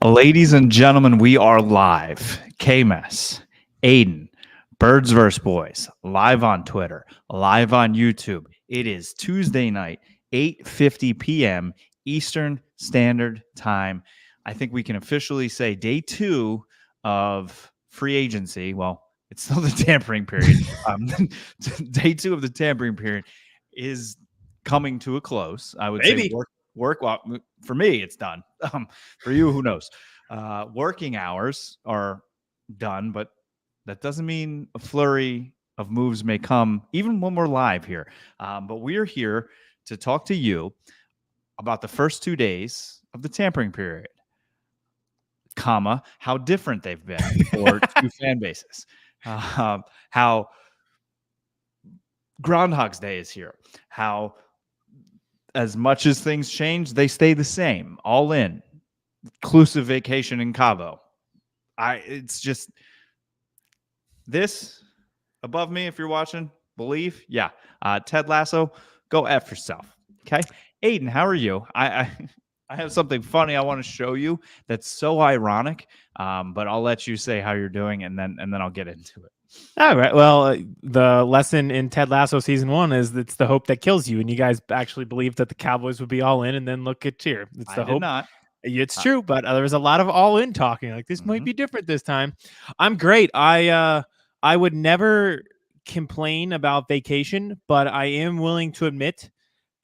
Ladies and gentlemen, we are live. Kmess, Aidan, Birds vs. Boys, live on Twitter, live on YouTube. It is Tuesday night, 8:50 p.m. Eastern Standard Time. I think we can officially say day 2 of free agency. Well, it's still the tampering period. Day 2 of the tampering period is coming to a close. I would say work. Well, for me, it's done. For you, who knows? Working hours are done, but that doesn't mean a flurry of moves may come, even when we're live here. But we're here to talk to you about the first 2 days of the tampering period, how different they've been for two fan bases, how Groundhog's Day is here, how as much as things change, they stay the same, all in, inclusive vacation in Cabo. It's just this above me. If you're watching, believe, yeah. Ted Lasso, go F yourself. Okay, Aidan, how are you? I have something funny I want to show you that's so ironic, but I'll let you say how you're doing, and then I'll get into it. All right. Well, the lesson in Ted Lasso season 1 is it's the hope that kills you, and you guys actually believed that the Cowboys would be all in, and then look at here. It's the hope. Not. It's true, but there was a lot of all in talking. Like this might be different this time. I'm great. I would never complain about vacation, but I am willing to admit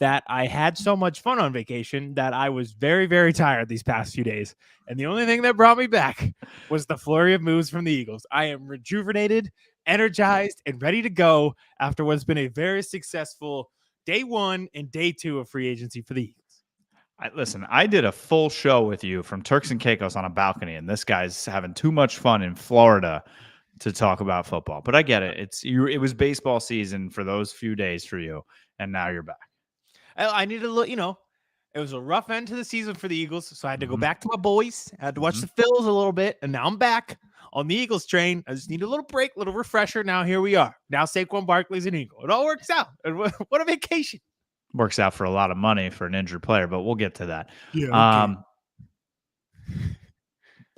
that I had so much fun on vacation that I was very, very tired these past few days. And the only thing that brought me back was the flurry of moves from the Eagles. I am rejuvenated, energized, and ready to go after what's been a very successful day 1 and day 2 of free agency for the Eagles. Listen, I did a full show with you from Turks and Caicos on a balcony, and this guy's having too much fun in Florida to talk about football. But I get it. It was baseball season for those few days for you, and now you're back. I needed a little, it was a rough end to the season for the Eagles, so I had to go back to my boys. I had to watch the Phils a little bit, and now I'm back on the Eagles train. I just need a little break, a little refresher. Now here we are. Now Saquon Barkely's an Eagle. It all works out. What a vacation. Works out for a lot of money for an injured player, but we'll get to that. Yeah, okay.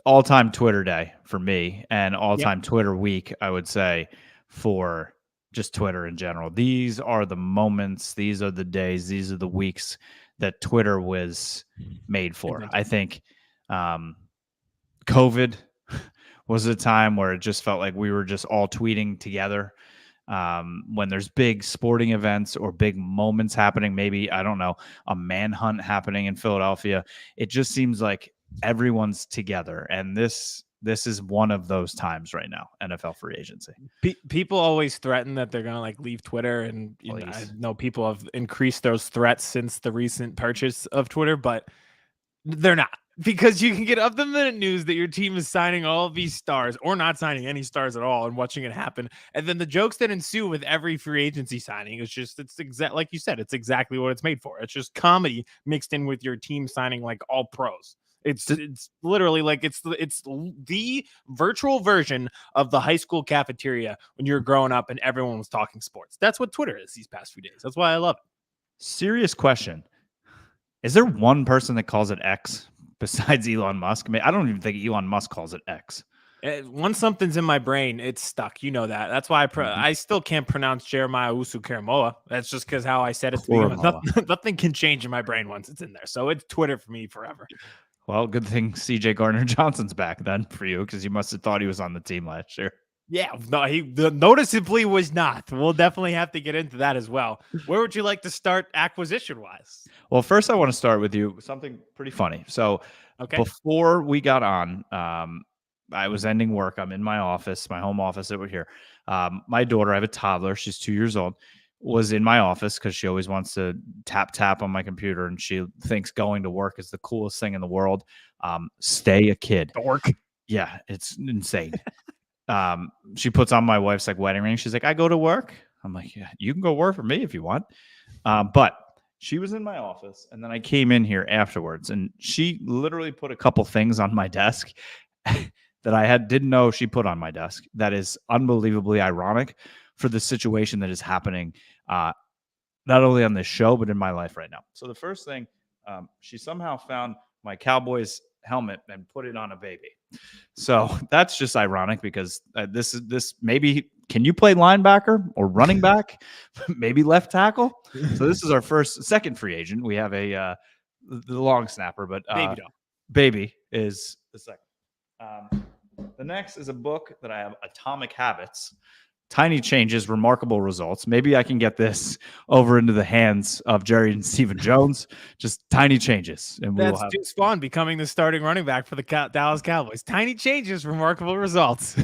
All-time Twitter day for me, and all-time Twitter week, I would say, for just Twitter in general. These are the moments, these are the days, these are the weeks that Twitter was made for. I think COVID was a time where it just felt like we were just all tweeting together. When there's big sporting events or big moments happening, maybe, I don't know, a manhunt happening in Philadelphia, it just seems like everyone's together. And this is one of those times right now, NFL free agency. People always threaten that they're going to leave Twitter. And I know people have increased those threats since the recent purchase of Twitter, but they're not. Because you can get up the minute news that your team is signing all of these stars or not signing any stars at all and watching it happen. And then the jokes that ensue with every free agency signing is just, like you said, it's exactly what it's made for. It's just comedy mixed in with your team signing all pros. It's literally it's the virtual version of the high school cafeteria when you're growing up and everyone was talking sports. That's what Twitter is these past few days. That's why I love it. Serious question. Is there one person that calls it X besides Elon Musk? I mean, I don't even think Elon Musk calls it X. Once something's in my brain, it's stuck. You know that. That's why I still can't pronounce Jeremiah Usu-Karamoa. That's just because how I said it. Nothing can change in my brain once it's in there. So it's Twitter for me forever. Well, good thing CJ Gardner-Johnson's back then for you, because you must have thought he was on the team last year. Yeah, no, he noticeably was not. We'll definitely have to get into that as well. Where would you like to start acquisition-wise? Well, first I want to start with you with something pretty funny. So before we got on, I was ending work. I'm in my office, my home office over here. My daughter, I have a toddler. She's 2 years old. Was in my office because she always wants to tap on my computer, and she thinks going to work is the coolest thing in the world. Stay a kid. Dork. Yeah, it's insane. She puts on my wife's wedding ring. She's like, I go to work. I'm like, yeah, you can go work for me if you want. But she was in my office, and then I came in here afterwards, and she literally put a couple things on my desk that I didn't know she put on my desk. That is unbelievably ironic for the situation that is happening, not only on this show, but in my life right now. So the first thing, she somehow found my Cowboys helmet and put it on a baby. So that's just ironic because this maybe, can you play linebacker or running back, maybe left tackle? So this is our second free agent. We have the long snapper, but baby is the second. The next is a book that I have, Atomic Habits. Tiny changes, remarkable results. Maybe I can get this over into the hands of Jerry and Stephen Jones. Just tiny changes, and that's Deuce Vaughn becoming the starting running back for the Dallas Cowboys. Tiny changes, remarkable results.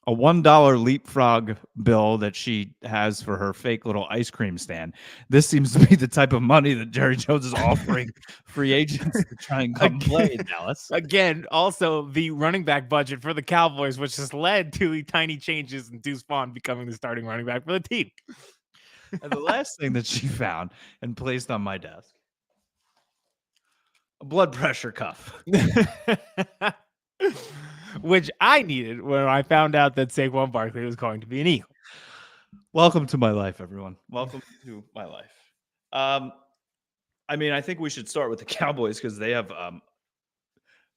A $1 leapfrog bill that she has for her fake little ice cream stand. This seems to be the type of money that Jerry Jones is offering free agents to try and come play in Dallas. Again, also the running back budget for the Cowboys, which has led to tiny changes in Deuce Vaughn becoming the starting running back for the team. And the last thing that she found and placed on my desk, a blood pressure cuff. Which I needed when I found out that Saquon Barkely was going to be an Eagle. Welcome to my life, everyone. Welcome to my life. I mean, I think we should start with the Cowboys because they have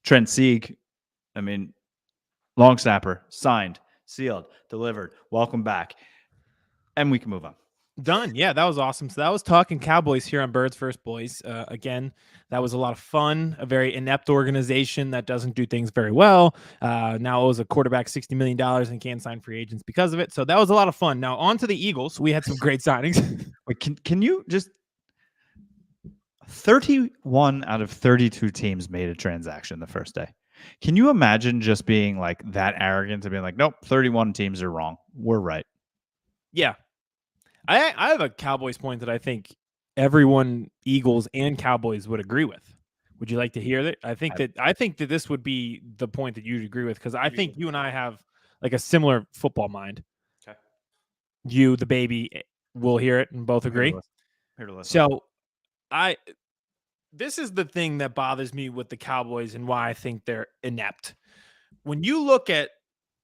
Trent Sieg. I mean, long snapper, signed, sealed, delivered. Welcome back. And we can move on. Done. Yeah, that was awesome. So that was Talking Cowboys here on Birds First Boys. Again, that was a lot of fun. A very inept organization that doesn't do things very well. Now owes a quarterback $60 million and can't sign free agents because of it. So that was a lot of fun. Now on to the Eagles. We had some great signings. Wait, can you just 31 out of 32 teams made a transaction the first day. Can you imagine just being like that arrogant to being like, nope, 31 teams are wrong. We're right. Yeah. I have a Cowboys point that I think everyone, Eagles and Cowboys, would agree with. Would you like to hear that? I think that this would be the point that you'd agree with because I think you and I have like a similar football mind. Okay. You, the baby, will hear it and both agree. Here to listen. So this is the thing that bothers me with the Cowboys and why I think they're inept. When you look at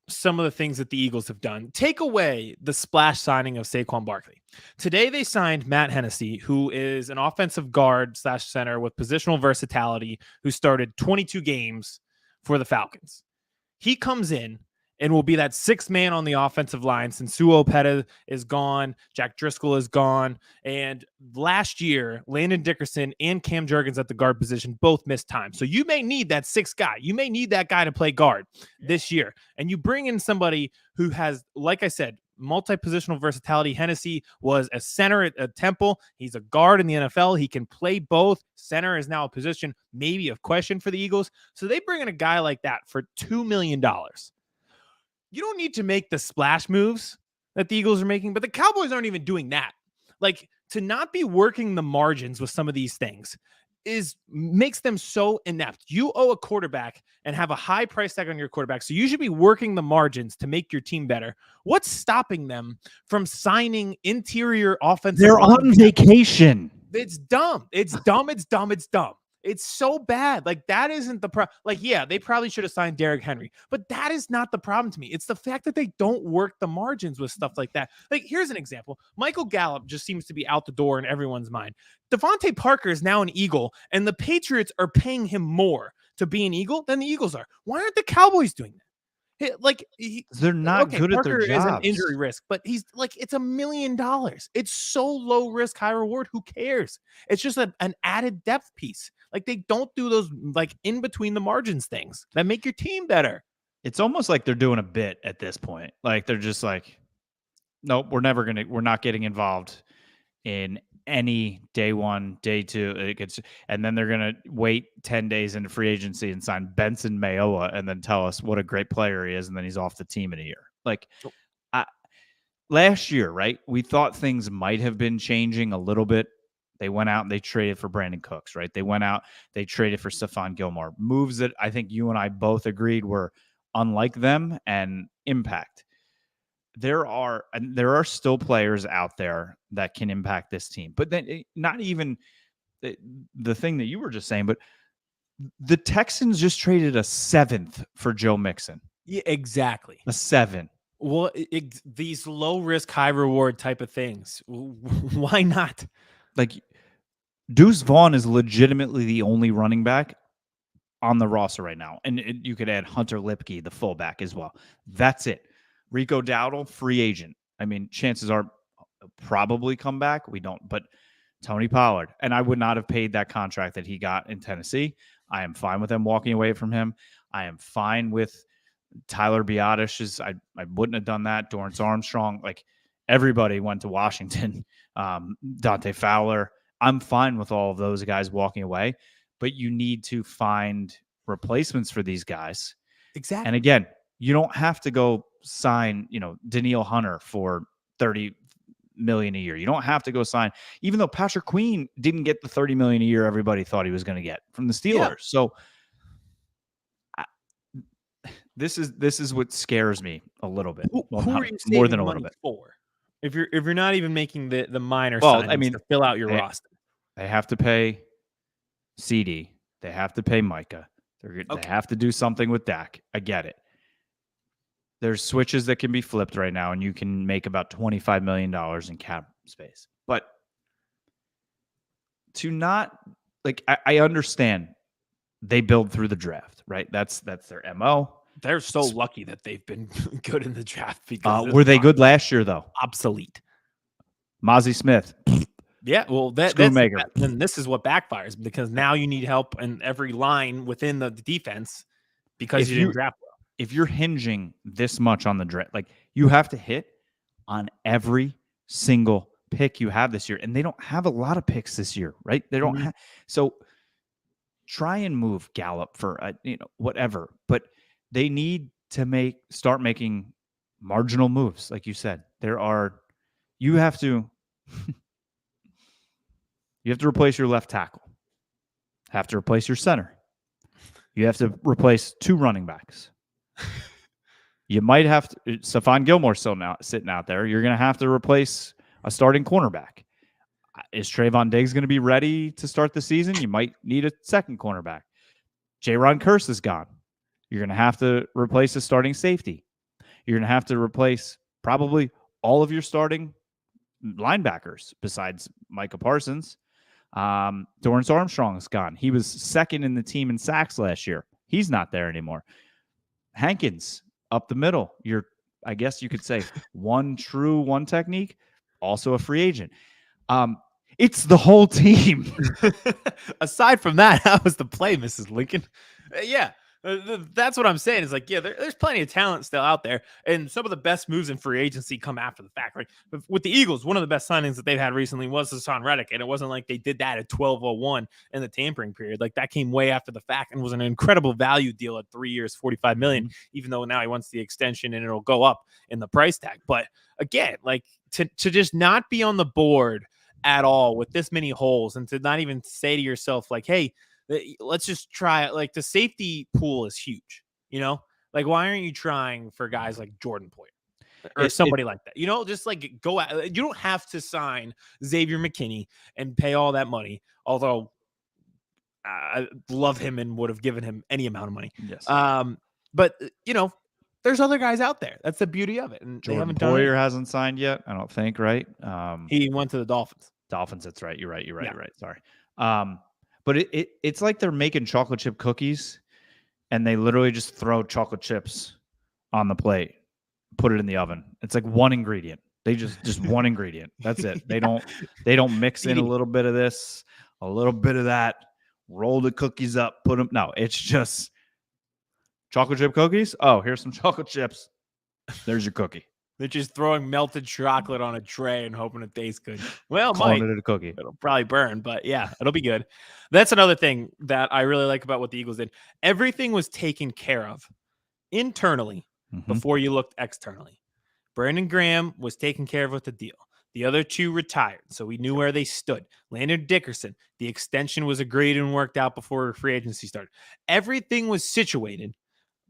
some of the things that the Eagles have done, take away the splash signing of Saquon Barkley. Today, they signed Matt Hennessy, who is an offensive guard / center with positional versatility, who started 22 games for the Falcons. He comes in and will be that sixth man on the offensive line since Sue Opeta is gone, Jack Driscoll is gone, and last year, Landon Dickerson and Cam Jurgens at the guard position both missed time. So you may need that sixth guy. You may need that guy to play guard this year. And you bring in somebody who has, like I said, multi-positional versatility. Hennessy was a center at Temple. He's a guard in the NFL. He can play both. Center is now a position maybe of question for the Eagles. So they bring in a guy like that for $2 million. You don't need to make the splash moves that the Eagles are making, but the Cowboys aren't even doing that. Like, to not be working the margins with some of these things makes them so inept. You owe a quarterback and have a high price tag on your quarterback, so you should be working the margins to make your team better. What's stopping them from signing interior offensive? They're on vacation. It's dumb. It's dumb. It's dumb. It's dumb. It's so bad. Like, that isn't the problem. Like, yeah, they probably should have signed Derrick Henry, but that is not the problem to me. It's the fact that they don't work the margins with stuff like that. Like, here's an example. Michael Gallup just seems to be out the door in everyone's mind. Devontae Parker is now an Eagle, and the Patriots are paying him more to be an Eagle than the Eagles are. Why aren't the Cowboys doing that? They're not good Parker at their jobs. Is an injury risk, but he's like, it's $1 million. It's so low risk, high reward. Who cares? It's just an added depth piece. Like, they don't do those like in between the margins things that make your team better. It's almost like they're doing a bit at this point. Like, they're just like, nope, we're not getting involved in any day one, day two. And then they're going to wait 10 days into free agency and sign Benson Mayowa and then tell us what a great player he is. And then he's off the team in a year. Like, last year, right? We thought things might have been changing a little bit. They went out and they traded for Brandon Cooks, right? They went out, they traded for Stephon Gilmore. Moves that I think you and I both agreed were unlike them and impact. There are still players out there that can impact this team. But then not even the thing that you were just saying, but the Texans just traded a 7th for Joe Mixon. Yeah, exactly. A 7. Well, these low risk, high reward type of things. Why not? Like, Deuce Vaughn is legitimately the only running back on the roster right now. And you could add Hunter Lipke, the fullback, as well. That's it. Rico Dowdle, free agent. I mean, chances are probably come back. We don't, but Tony Pollard. And I would not have paid that contract that he got in Tennessee. I am fine with them walking away from him. I am fine with Tyler Biadasz. I wouldn't have done that. Dorrance Armstrong. Like, everybody went to Washington. Dante Fowler. I'm fine with all of those guys walking away, but you need to find replacements for these guys. Exactly. And again, you don't have to go sign, Danielle Hunter for $30 million a year. You don't have to go sign, even though Patrick Queen didn't get the $30 million a year everybody thought he was going to get from the Steelers. Yeah. So this is what scares me a little bit. Who are you saving more than a little bit for? If you're not even making the minor signings to fill out your roster, they have to pay CD. They have to pay Micah. They have to do something with Dak. I get it. There's switches that can be flipped right now, and you can make about $25 million in cap space. But to not, like, I understand they build through the draft, right? That's their MO. They're so lucky that they've been good in the draft. Because were they good last year, though? Obsolete. Mozzie Smith. Yeah, well, then this is what backfires, because now you need help in every line within the defense because you didn't draft well. If you're hinging this much on the draft, like, you have to hit on every single pick you have this year, and they don't have a lot of picks this year, right? They don't have. So try and move Gallup for whatever, but they need to start making marginal moves, like you said. You have to replace your left tackle. Have to replace your center. You have to replace 2 running backs. You might have to. Stephon Gilmore still now sitting out there. You're going to have to replace a starting cornerback. Is Trayvon Diggs going to be ready to start the season? You might need a second cornerback. Jaron Kearse is gone. You're going to have to replace a starting safety. You're going to have to replace probably all of your starting linebackers besides Micah Parsons. Dorrance Armstrong is gone. He was second in the team in sacks last year. He's not there anymore. Hankins up the middle. I guess you could say one technique, also a free agent. It's the whole team. Aside from that was the play, Mrs. Lincoln. Yeah. That's what I'm saying. Is like, yeah, there's plenty of talent still out there, and some of the best moves in free agency come after the fact. Right? With the Eagles, one of the best signings that they've had recently was Hassan Reddick, and it wasn't like they did that at 12:01 in the tampering period. Like, that came way after the fact and was an incredible value deal at 3 years, $45 million. Even though now he wants the extension and it'll go up in the price tag. But again, like, to just not be on the board at all with this many holes, and to not even say to yourself, like, hey, let's just try it. Like, the safety pool is huge, like, why aren't you trying for guys like Jordan Poyer or somebody like that? Just like go out. You don't have to sign Xavier McKinney and pay all that money. Although I love him and would have given him any amount of money. Yes. But there's other guys out there. That's the beauty of it. And Jordan they haven't done Poyer hasn't signed yet, I don't think, right? He went to the Dolphins. That's right. You're right. Sorry. But it's like they're making chocolate chip cookies, and they literally just throw chocolate chips on the plate, put it in the oven. It's like one ingredient. They just one ingredient. That's it. They don't mix in a little bit of this, a little bit of that, roll the cookies up, put them. No, it's just chocolate chip cookies. Oh, here's some chocolate chips. There's your cookie. They're just throwing melted chocolate on a tray and hoping it tastes good. Well, calling it a cookie. It'll probably burn, but yeah, it'll be good. That's another thing that I really like about what the Eagles did. Everything was taken care of internally before you looked externally. Brandon Graham was taken care of with the deal. The other 2 retired, so we knew where they stood. Landon Dickerson, the extension was agreed and worked out before free agency started. Everything was situated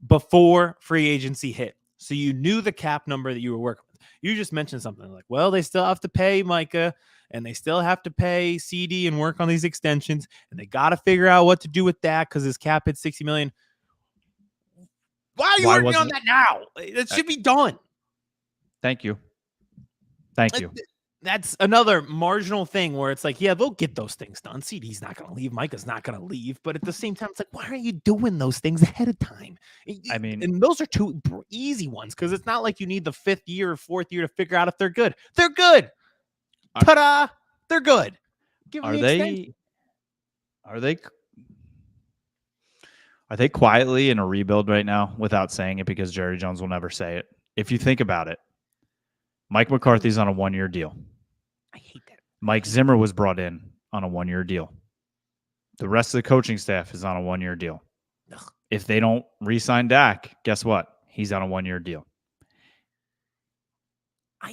before free agency hit. So you knew the cap number that you were working with. You just mentioned something like, well, they still have to pay Micah, and they still have to pay CD and work on these extensions, and they got to figure out what to do with that because his cap hit $60 million. Why are you working on that now? That should be done. Thank you. that's another marginal thing where it's like, yeah, they'll get those things done. CD's not going to leave. Micah's not going to leave. But at the same time, it's like, why are you doing those things ahead of time? I mean, and those are two easy ones because it's not like you need the 5th year or 4th year to figure out if they're good. They're good. Ta-da! They're good. Give them the extension. Are they quietly in a rebuild right now without saying it because Jerry Jones will never say it? If you think about it, Mike McCarthy's on a 1-year deal. I hate that. Mike Zimmer was brought in on a 1-year deal. The rest of the coaching staff is on a 1-year deal. Ugh. If they don't re-sign Dak, guess what? He's on a 1-year deal. I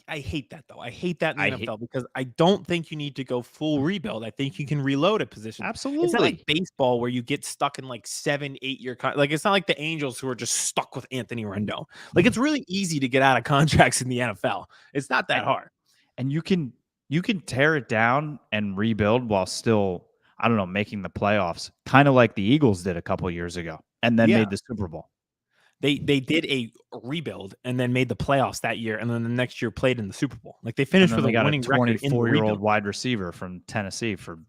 hate that, though. I hate that in the NFL because I don't think you need to go full rebuild. I think you can reload a position. Absolutely. It's not like baseball where you get stuck in like 7-8 year like it's not like the Angels who are just stuck with Anthony Rendon. Like it's really easy to get out of contracts in the NFL. It's not that hard. And you can tear it down and rebuild while still, I don't know, making the playoffs, kind of like the Eagles did a couple of years ago and then made the Super Bowl. They did a rebuild and then made the playoffs that year, and then the next year played in the Super Bowl. Like they finished with a winning record. 24-year-old wide receiver from Tennessee for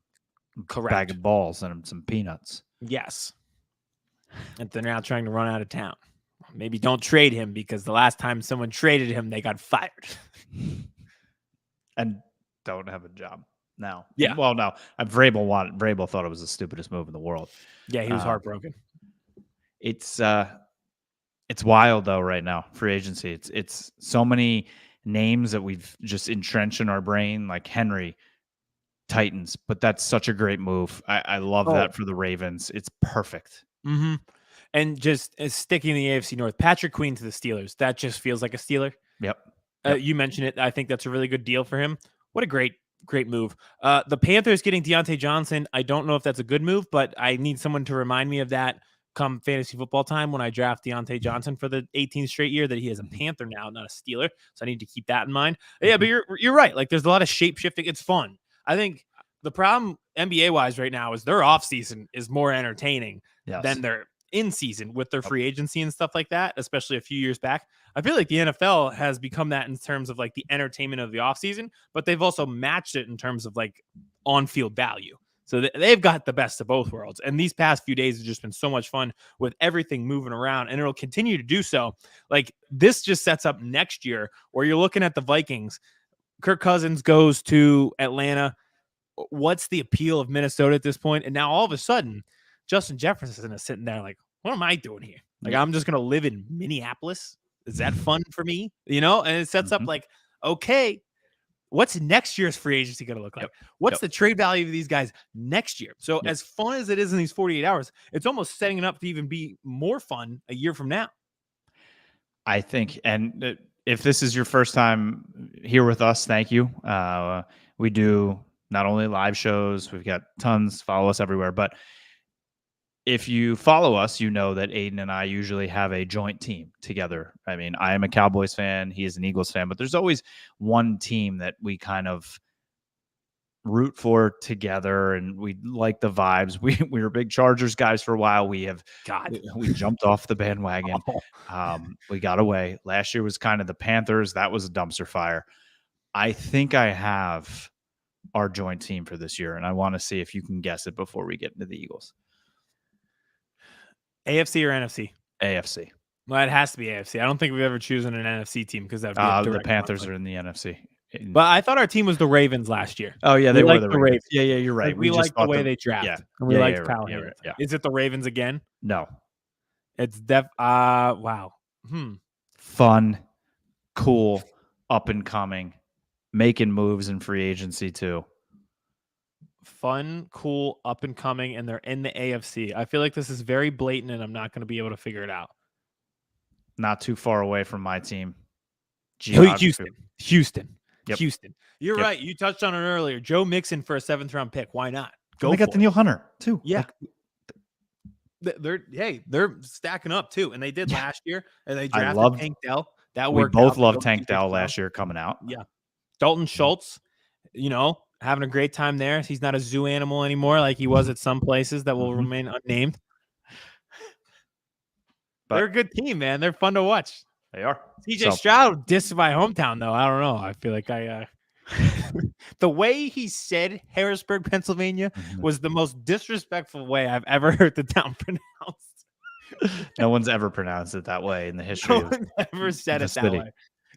a bag of balls and some peanuts. Yes, and they're now trying to run out of town. Maybe don't trade him because the last time someone traded him, they got fired and don't have a job now. Yeah. Well, no, Vrabel thought it was the stupidest move in the world. Yeah, he was heartbroken. It's wild though right now, free agency. It's so many names that we've just entrenched in our brain, like Henry, Titans, but that's such a great move. I love that for the Ravens. It's perfect. Mm-hmm. And just sticking in the AFC North, Patrick Queen to the Steelers. That just feels like a Steeler. Yep. You mentioned it. I think that's a really good deal for him. What a great move. The Panthers getting Deontay Johnson. I don't know if that's a good move, but I need someone to remind me of that come fantasy football time when I draft Deontay Johnson for the 18th straight year that he is a Panther now, not a Steeler. So I need to keep that in mind. Yeah, but you're right. Like there's a lot of shape shifting. It's fun. I think the problem NBA wise right now is their off season is more entertaining than their in season with their free agency and stuff like that, especially a few years back. I feel like the NFL has become that in terms of like the entertainment of the off season, but they've also matched it in terms of like on field value. So they've got the best of both worlds. And these past few days have just been so much fun with everything moving around, and it'll continue to do so. Like this just sets up next year where you're looking at the Vikings. Kirk Cousins goes to Atlanta. What's the appeal of Minnesota at this point? And now all of a sudden, Justin Jefferson is sitting there like, what am I doing here? Like, I'm just going to live in Minneapolis. Is that fun for me? You know? And it sets up like, okay, what's next year's free agency going to look like? What's the trade value of these guys next year? So as fun as it is in these 48 hours, it's almost setting it up to even be more fun a year from now. I think, and if this is your first time here with us, thank you. We do not only live shows, we've got tons, follow us everywhere, but if you follow us, you know that Aidan and I usually have a joint team together. I mean, I am a Cowboys fan. He is an Eagles fan, but there's always one team that we kind of root for together, and we like the vibes. We were big Chargers guys for a while. We jumped off the bandwagon. We got away. Last year was kind of the Panthers. That was a dumpster fire. I think I have our joint team for this year, and I want to see if you can guess it before we get into the Eagles. AFC or NFC? AFC. Well, it has to be AFC. I don't think we've ever chosen an NFC team because that would be the Panthers are in the NFC. But I thought our team was the Ravens last year. Oh, yeah, they were the Ravens. Yeah, you're right. Like, we like the way they draft. Yeah. And we like Kyle Hamilton. Yeah. Is it the Ravens again? No. It's wow. Fun, cool, up and coming, making moves in free agency too. Fun, cool, up and coming, and they're in the AFC. I feel like this is very blatant, and I'm not going to be able to figure it out. Not too far away from my team. Houston. Yep. Houston. You're right. You touched on it earlier. Joe Mixon for a 7th-round pick. Why not? They got Danielle Hunter too. Yeah. They're stacking up too, and they did last year. And they drafted Tank Dell. That worked. We both loved Tank Dell last year coming out. Yeah. Dalton Schultz, having a great time there. He's not a zoo animal anymore like he was at some places that will remain unnamed. But they're a good team, man. They're fun to watch. They are. CJ Stroud dissed my hometown, though. I don't know. I feel like I The way he said Harrisburg, Pennsylvania was the most disrespectful way I've ever heard the town pronounced. No one's ever pronounced it that way in the history No one ever said it that city. way.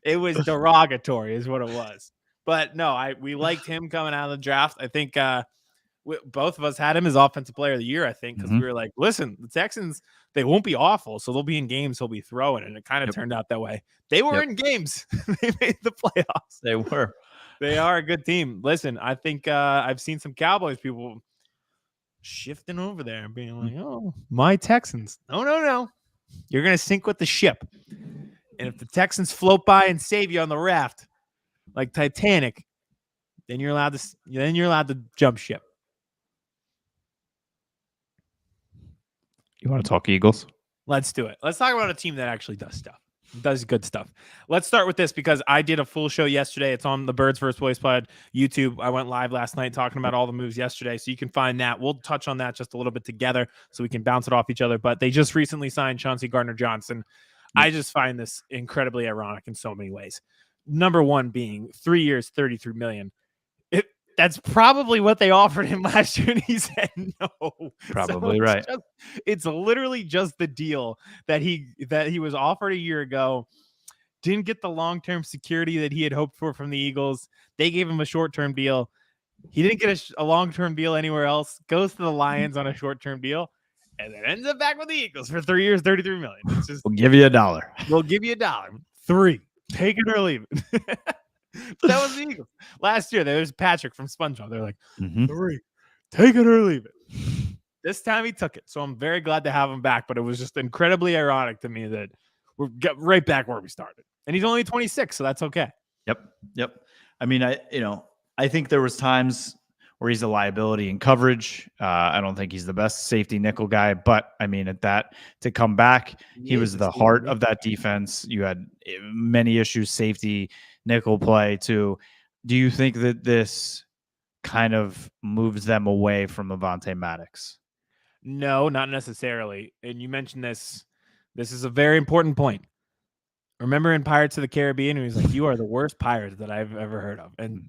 It was derogatory is what it was. But no, we liked him coming out of the draft. I think both of us had him as offensive player of the year, I think, because we were like, listen, the Texans, they won't be awful. So they'll be in games he'll be throwing. And it kind of turned out that way. They were in games. They made the playoffs. They were. They are a good team. Listen, I think I've seen some Cowboys people shifting over there and being like, oh, my Texans. No. You're going to sink with the ship. And if the Texans float by and save you on the raft, like Titanic, then you're allowed to jump ship. You want to talk Eagles? Let's do it. Let's talk about a team that actually does stuff. Does good stuff. Let's start with this because I did a full show yesterday. It's on the Birds vs. Boys Pod YouTube. I went live last night talking about all the moves yesterday, so you can find that. We'll touch on that just a little bit together so we can bounce it off each other. But they just recently signed Chauncey Gardner-Johnson. I just find this incredibly ironic in so many ways. Number one being 3 years, $33 million. That's probably what they offered him last year, and he said no. Probably so right. It's literally just the deal that he was offered a year ago. Didn't get the long-term security that he had hoped for from the Eagles. They gave him a short-term deal. He didn't get a long-term deal anywhere else. Goes to the Lions on a short-term deal, and then ends up back with the Eagles for 3 years, $33 million. It's just, we'll give you $1. We'll give you $1. 3. Take it or leave it. That was the Eagles. Last year, there was Patrick from SpongeBob. They're like, 3. Take it or leave it. This time he took it. So I'm very glad to have him back, but it was just incredibly ironic to me that we're right back where we started. And he's only 26, so that's okay. Yep. I mean, I think there was times where he's a liability in coverage. I don't think he's the best safety nickel guy, but I mean, to come back, he was the heart of that defense. You had many issues, safety, nickel play too. Do you think that this kind of moves them away from Avonte Maddox? No, not necessarily. And you mentioned this. This is a very important point. Remember in Pirates of the Caribbean, he was like, "You are the worst pirate that I've ever heard of." And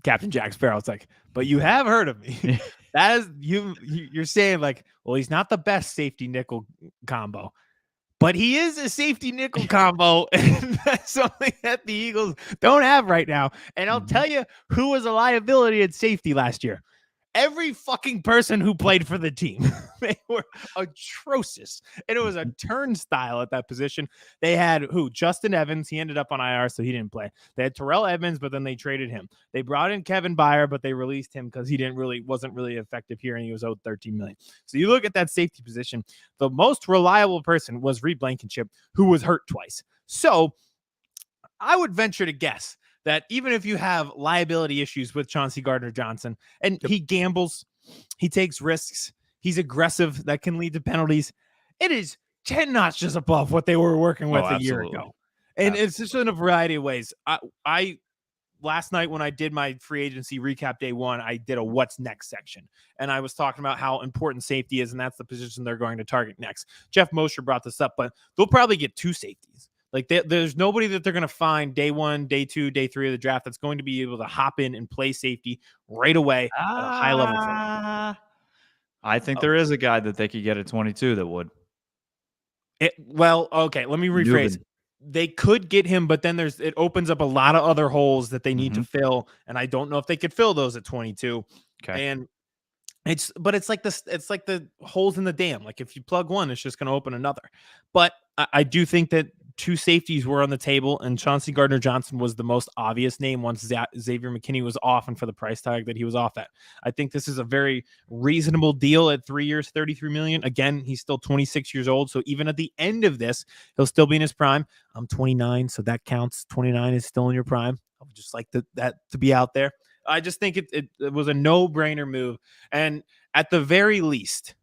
Captain Jack Sparrow's like, "But you have heard of me." That is you're saying like, well, he's not the best safety nickel combo, but he is a safety nickel combo, and that's something that the Eagles don't have right now. And I'll tell you who was a liability at safety last year. Every fucking person who played for the team. They were atrocious. And it was a turnstile at that position. They had Justin Evans. He ended up on IR, so he didn't play. They had Terrell Edmonds, but then they traded him. They brought in Kevin Byard, but they released him because he wasn't really effective here, and he was owed $13 million. So you look at that safety position. The most reliable person was Reed Blankenship, who was hurt twice. So I would venture to guess that even if you have liability issues with Chauncey Gardner-Johnson, and he gambles, he takes risks, he's aggressive, that can lead to penalties, it is 10 notches above what they were working with a year ago. And it's just in a variety of ways. I last night when I did my free agency recap day one, I did a what's next section. And I was talking about how important safety is, and that's the position they're going to target next. Jeff Mosher brought this up, but they'll probably get 2 safeties. Like there's nobody that they're going to find day 1, day 2, day 3 of the draft that's going to be able to hop in and play safety right away at a high level. I think there is a guy that they could get at 22 that would. Well, okay, let me rephrase. They could get him, but then it opens up a lot of other holes that they need to fill, and I don't know if they could fill those at 22. Okay. And it's like the holes in the dam. Like if you plug one, it's just going to open another. But I do think that 2 safeties were on the table, and Chauncey Gardner-Johnson was the most obvious name once Xavier McKinney was off and for the price tag that he was off at. I think this is a very reasonable deal at 3 years, $33 million. Again, he's still 26 years old, so even at the end of this, he'll still be in his prime. I'm 29, so that counts. 29 is still in your prime. I would just like that to be out there. I just think it was a no-brainer move, and at the very least,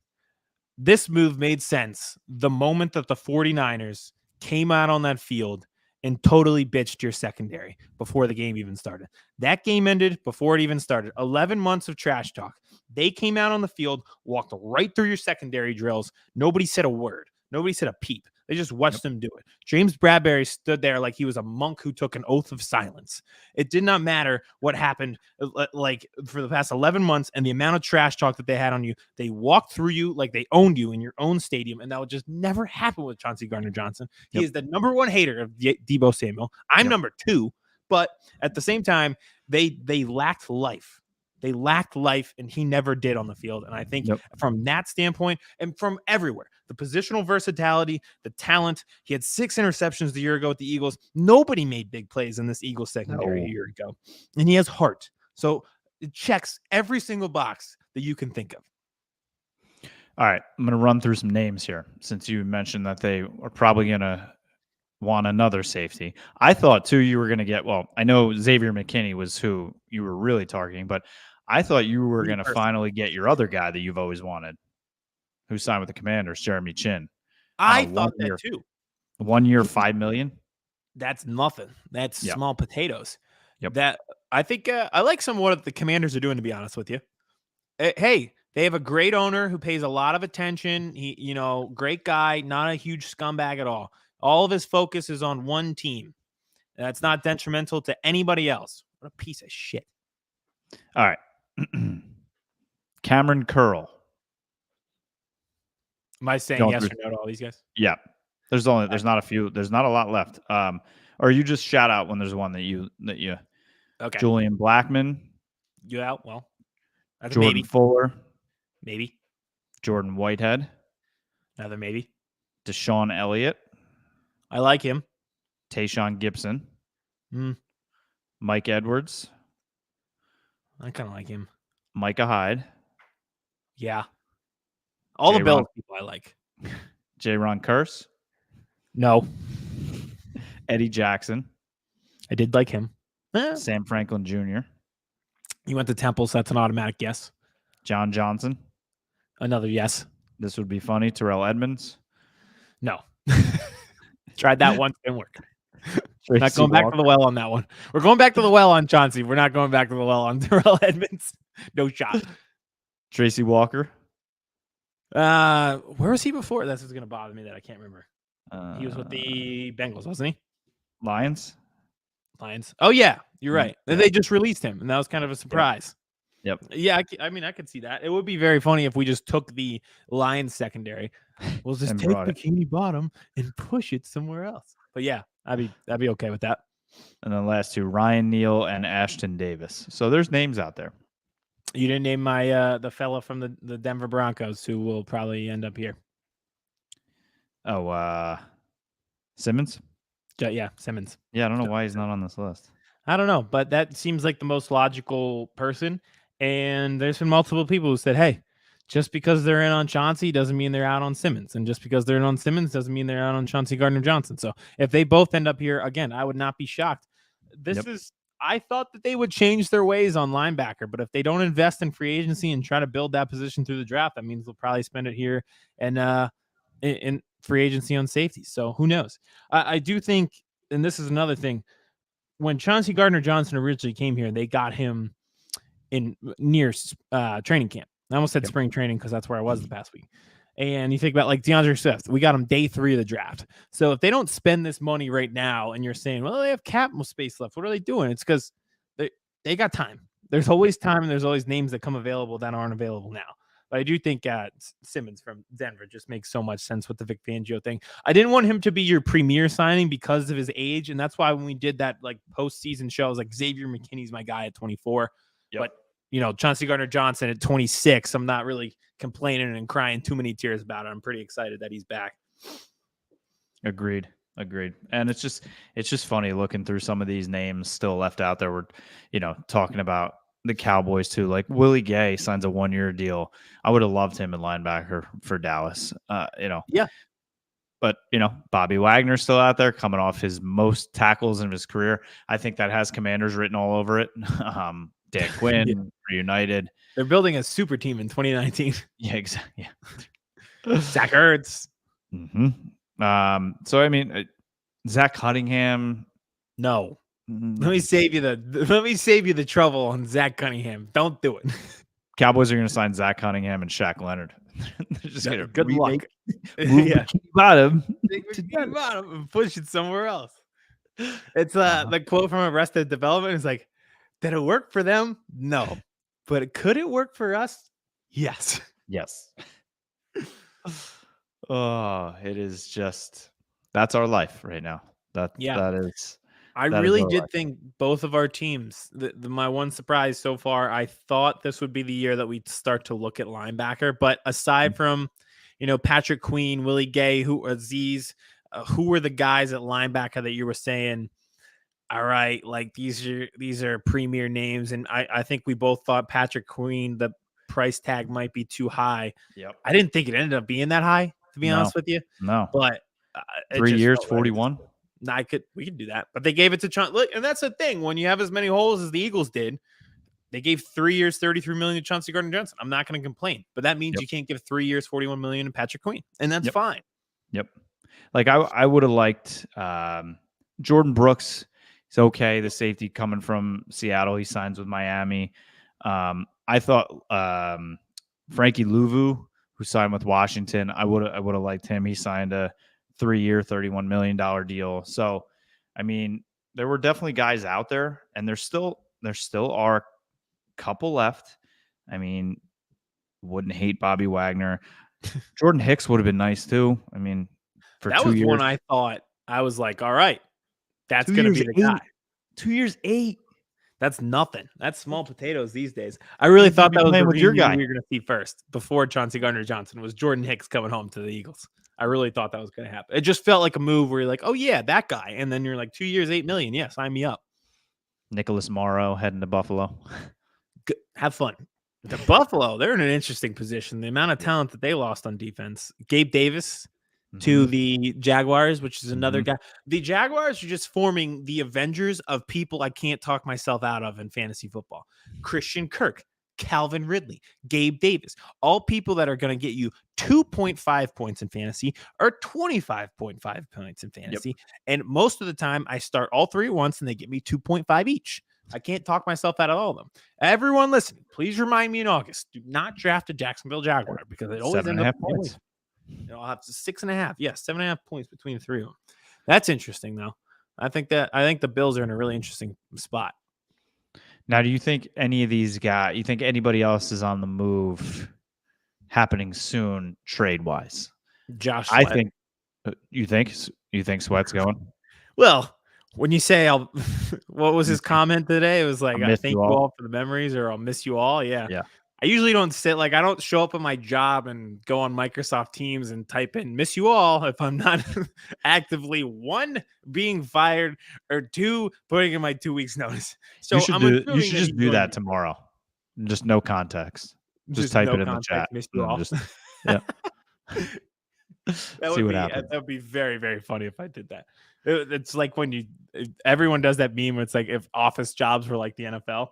this move made sense the moment that the 49ers came out on that field and totally bitched your secondary before the game even started. That game ended before it even started. 11 months of trash talk. They came out on the field, walked right through your secondary drills. Nobody said a word. Nobody said a peep. They just watched him do it. James Bradbury stood there like he was a monk who took an oath of silence. It did not matter what happened like for the past 11 months and the amount of trash talk that they had on you. They walked through you like they owned you in your own stadium, and that would just never happen with Chauncey Gardner-Johnson. He is the number one hater of Deebo Samuel. I'm number 2, but at the same time, they lacked life. They lacked life, and he never did on the field. And I think from that standpoint and from everywhere, the positional versatility, the talent, he had 6 interceptions the year ago with the Eagles. Nobody made big plays in this Eagles secondary a year ago. And he has heart. So it checks every single box that you can think of. All right. I'm going to run through some names here since you mentioned that they are probably going to want another safety. I thought, too, you were going to get, well, I know Xavier McKinney was who you were really targeting, but I thought you were going to finally get your other guy that you've always wanted, who signed with the Commanders, Jeremy Chin. I thought that too. 1 year, $5 million. That's nothing. That's small potatoes. Yep. That I think I like some of what the Commanders are doing, to be honest with you. Hey, they have a great owner who pays a lot of attention. He, great guy, not a huge scumbag at all. All of his focus is on one team. That's not detrimental to anybody else. What a piece of shit. All right. Cameron Curl. Am I saying yes or no to all these guys? Yeah. There's not a lot left. Or you just shout out when there's one that you okay. Julian Blackmon. Yeah, well. That's Jordan maybe. Fuller. Maybe. Jordan Whitehead. Another maybe. Deshaun Elliott. I like him. Tayshaun Gibson. Mike Edwards. I kind of like him. Micah Hyde. Yeah. All the Bills people I like. J-Ron Curse. No. Eddie Jackson. I did like him. Sam Franklin Jr. You went to Temple, so that's an automatic yes. John Johnson. Another yes. This would be funny. Terrell Edmonds. No. Tried that once, didn't work. Not going back to the well on that one. We're going back to the well on Chauncey. We're not going back to the well on Terrell Edmonds. No shot. Tracy Walker. Where was he before? That's what's going to bother me that I can't remember. He was with the Bengals, wasn't he? Lions. Oh, yeah. You're right. They just released him, and that was kind of a surprise. Yep. Yeah, I mean, I could see that. It would be very funny if we just took the Lions secondary. We'll just take Bikini Bottom and push it somewhere else. But yeah, I'd be okay with that. And then last two, Ryan Neal and Ashton Davis. So there's names out there. You didn't name my the fella from the Denver Broncos who will probably end up here. Oh, Simmons? Yeah, Simmons. Yeah, I don't know why he's not on this list. I don't know, but that seems like the most logical person. And there's been multiple people who said, hey, just because they're in on Chauncey doesn't mean they're out on Simmons. And just because they're in on Simmons doesn't mean they're out on Chauncey Gardner-Johnson. So if they both end up here, again, I would not be shocked. I thought that they would change their ways on linebacker, but if they don't invest in free agency and try to build that position through the draft, that means they'll probably spend it here and in free agency on safety. So who knows? I do think, and this is another thing, when Chauncey Gardner-Johnson originally came here, they got him in near training camp. I almost said spring training because that's where I was the past week. And you think about like DeAndre Swift, we got him day 3 of the draft. So if they don't spend this money right now and you're saying, well, they have cap space left, what are they doing? It's because they got time. There's always time and there's always names that come available that aren't available now. But I do think Simmons from Denver just makes so much sense with the Vic Fangio thing. I didn't want him to be your premier signing because of his age. And that's why when we did that like postseason show, I was like, Xavier McKinney's my guy at 24. Yep. But Chauncey Gardner-Johnson at 26, I'm not really complaining and crying too many tears about it. I'm pretty excited that he's back. Agreed. And it's just funny looking through some of these names still left out there. We're, talking about the Cowboys too. Like Willie Gay signs a 1-year deal. I would have loved him in linebacker for Dallas. Yeah. But, Bobby Wagner's still out there coming off his most tackles in his career. I think that has Commanders written all over it. Dan Quinn reunited. They're building a super team in 2019. Yeah, exactly. Yeah. Zach Ertz. Mm-hmm. So I mean, Zach Cunningham. No. Let me save you the trouble on Zach Cunningham. Don't do it. Cowboys are going to sign Zach Cunningham and Shaq Leonard. They're just going to good luck. Move Bikini Bottom and push it somewhere else. It's the quote from Arrested Development is like, did it work for them? No. But could it work for us? Yes. Yes. Oh, it is just, that's our life right now. That is. I really did think both of our teams, my one surprise so far, I thought this would be the year that we'd start to look at linebacker. But aside from, Patrick Queen, Willie Gay, Aziz, who were the guys at linebacker that you were saying, all right, like these are premier names. And I think we both thought Patrick Queen, the price tag might be too high. Yep. I didn't think it ended up being that high, to be honest with you. No. But 3 years, 41. We could do that, but they gave it to Chauncey. Look, and that's the thing. When you have as many holes as the Eagles did, they gave 3 years, $33 million to Chauncey Gardner-Johnson. I'm not going to complain, but that means you can't give 3 years, $41 million to Patrick Queen, and that's fine. Yep. Like I would have liked Jordan Brooks. He's okay. The safety coming from Seattle. He signs with Miami. I thought Frankie Louvu, who signed with Washington, I would have liked him. He signed a 3-year, $31 million deal. So, I mean, there were definitely guys out there, and there still are a couple left. I mean, wouldn't hate Bobby Wagner. Jordan Hicks would have been nice too. I mean, for that 2 years. One I thought, I was like, all right, that's going to be the guy. 2 years, 8. That's nothing. That's small potatoes these days. I really thought that was the your guy we were going to see first before Chauncey Gardner-Johnson was Jordan Hicks coming home to the Eagles. I really thought that was going to happen. It just felt like a move where you're like, oh yeah, that guy. And then you're like 2 years, $8 million. Yeah, sign me up. Nicholas Morrow heading to Buffalo. Good. Have fun. The Buffalo, they're in an interesting position. The amount of talent that they lost on defense. Gabe Davis to the Jaguars, which is another guy. The Jaguars are just forming the Avengers of people I can't talk myself out of in fantasy football. Christian Kirk, Calvin Ridley, Gabe Davis, all people that are going to get you 2.5 points in fantasy or 25.5 points in fantasy. And most of the time I start all three at once and they get me 2.5 each. I can't talk myself out of all of them. Everyone listening, please remind me in August, do not draft a Jacksonville Jaguar because it always ends up points. I'll have 6.5. Yeah, 7.5 points between the three of them. That's interesting, though. I think the Bills are in a really interesting spot. Now, do you think any of these guys, you think anybody else is on the move happening soon trade wise? Josh Sweat. I think you think Sweat's going? Well, when you say what was his comment today? It was like, I thank you all for the memories, or I'll miss you all. Yeah. I usually don't I don't show up at my job and go on Microsoft Teams and type in miss you all if I'm not actively, 1, being fired, or 2, putting in my 2 weeks notice. So you should just do that tomorrow. Just no context. Just type it in the chat. Miss you all. See what happens. That would be very, very funny if I did that. It's like when everyone does that meme where it's like if office jobs were like the NFL.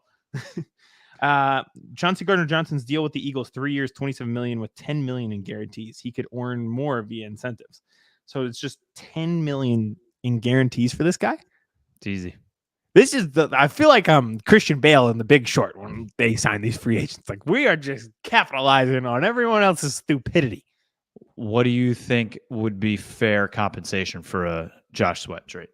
Chauncey Gardner-Johnson's deal with the Eagles, 3 years, $27 million with $10 million in guarantees. He could earn more via incentives. So it's just $10 million in guarantees for this guy. It's easy. This is I feel like I'm Christian Bale in The Big Short when they sign these free agents. Like, we are just capitalizing on everyone else's stupidity. What do you think would be fair compensation for a Josh Sweat trade?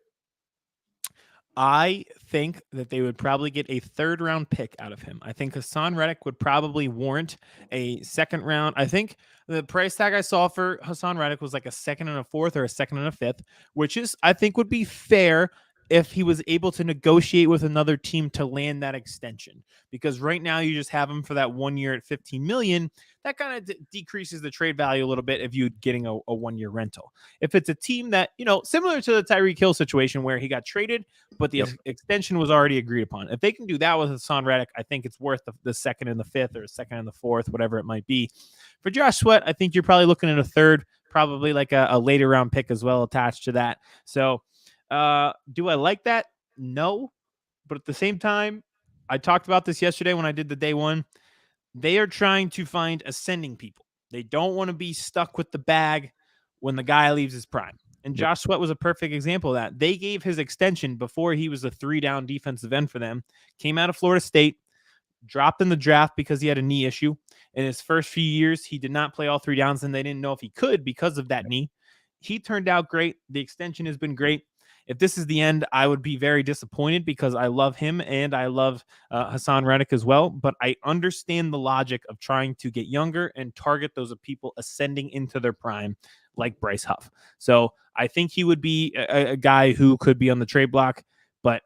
I think that they would probably get a 3rd-round pick out of him. I think Hassan Reddick would probably warrant a 2nd round. I think the price tag I saw for Hassan Reddick was like a 2nd and a 4th or a 2nd and a 5th, which is, I think, would be fair if he was able to negotiate with another team to land that extension. Because right now you just have him for that 1 year at $15 million. That kind of decreases the trade value a little bit if you're getting a 1-year rental. If it's a team that, similar to the Tyreek Hill situation where he got traded, but the extension was already agreed upon. If they can do that with Hassan Reddick, I think it's worth the 2nd and the 5th or 2nd and the 4th, whatever it might be. For Josh Sweat, I think you're probably looking at a 3rd, probably like a later round pick as well attached to that. So do I like that? No. But at the same time, I talked about this yesterday when I did the day one. They are trying to find ascending people. They don't want to be stuck with the bag when the guy leaves his prime. And Josh Sweat was a perfect example of that. They gave his extension before he was a 3-down defensive end for them. Came out of Florida State, dropped in the draft because he had a knee issue. In his first few years, he did not play all 3 downs, and they didn't know if he could because of that knee. He turned out great. The extension has been great. If this is the end, I would be very disappointed because I love him and I love Hassan Reddick as well. But I understand the logic of trying to get younger and target those people ascending into their prime, like Bryce Huff. So I think he would be a guy who could be on the trade block. But,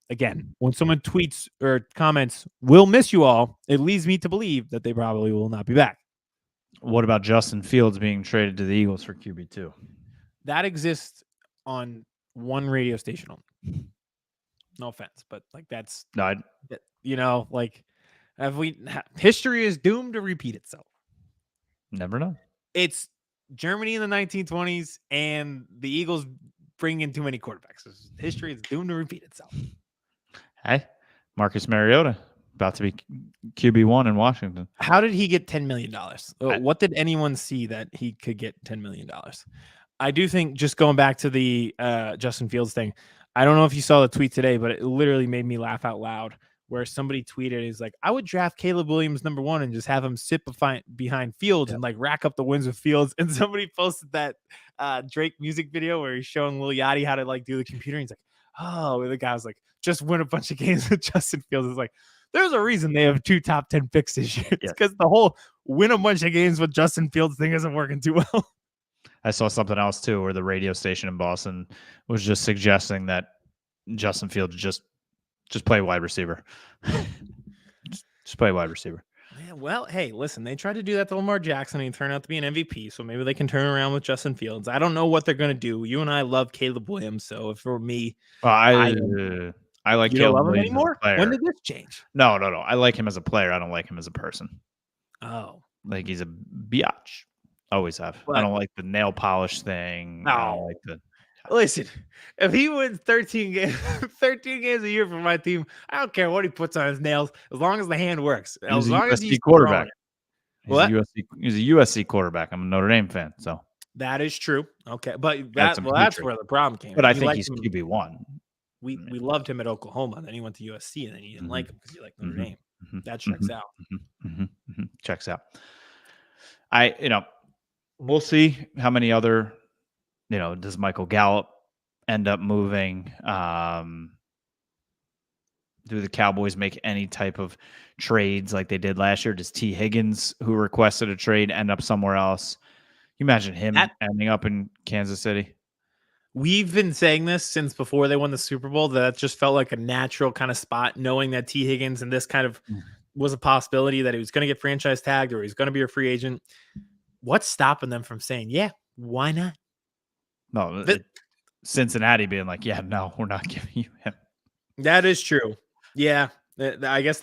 again, when someone tweets or comments, "We'll miss you all," it leads me to believe that they probably will not be back. What about Justin Fields being traded to the Eagles for QB2? That exists on one radio station only. No offense, but that's history is doomed to repeat itself. Never know. It's Germany in the 1920s and the Eagles bring in too many quarterbacks. History is doomed to repeat itself. Hey, Marcus Mariota about to be QB1 in Washington. How did he get $10 million? What did anyone see that he could get $10 million? I do think, just going back to the Justin Fields thing, I don't know if you saw the tweet today, but it literally made me laugh out loud, where somebody tweeted, he's like, I would draft Caleb Williams #1 and just have him sit behind Fields and rack up the wins with Fields. And somebody posted that Drake music video where he's showing Lil Yachty how to do the computer. And he's like, oh, the guy was like, just win a bunch of games with Justin Fields. It's like, there's a reason they have 2 top 10 picks this year. It's because the whole win a bunch of games with Justin Fields thing isn't working too well. I saw something else too, where the radio station in Boston was just suggesting that Justin Fields just play wide receiver. just play wide receiver. Yeah, well, hey, listen, they tried to do that to Lamar Jackson and he turned out to be an MVP, so maybe they can turn around with Justin Fields. I don't know what they're going to do. You and I love Caleb Williams, so if for me, I like you Caleb don't love him Williams anymore? When did this change? No. I like him as a player. I don't like him as a person. Oh. Like, he's a biatch. Always have. I don't like the nail polish thing. No. I don't like the... Listen, if he wins 13 games a year for my team, I don't care what he puts on his nails, as long as the hand works. He's as long as he's quarterback. He's a USC quarterback. I'm a Notre Dame fan, so that is true. Okay, but that's where the problem came. But I think he's QB1. We loved him at Oklahoma, then he went to USC, and then you didn't like him because you like Notre Dame. That checks out. Checks out. We'll see how many other, does Michael Gallup end up moving? Do the Cowboys make any type of trades like they did last year? Does T. Higgins, who requested a trade, end up somewhere else? You imagine him ending up in Kansas City? We've been saying this since before they won the Super Bowl. That just felt like a natural kind of spot, knowing that T. Higgins and this kind of was a possibility that he was going to get franchise tagged or he's going to be a free agent. What's stopping them from saying, yeah, why not? No, Cincinnati being like, yeah, no, we're not giving you him. That is true. Yeah. I guess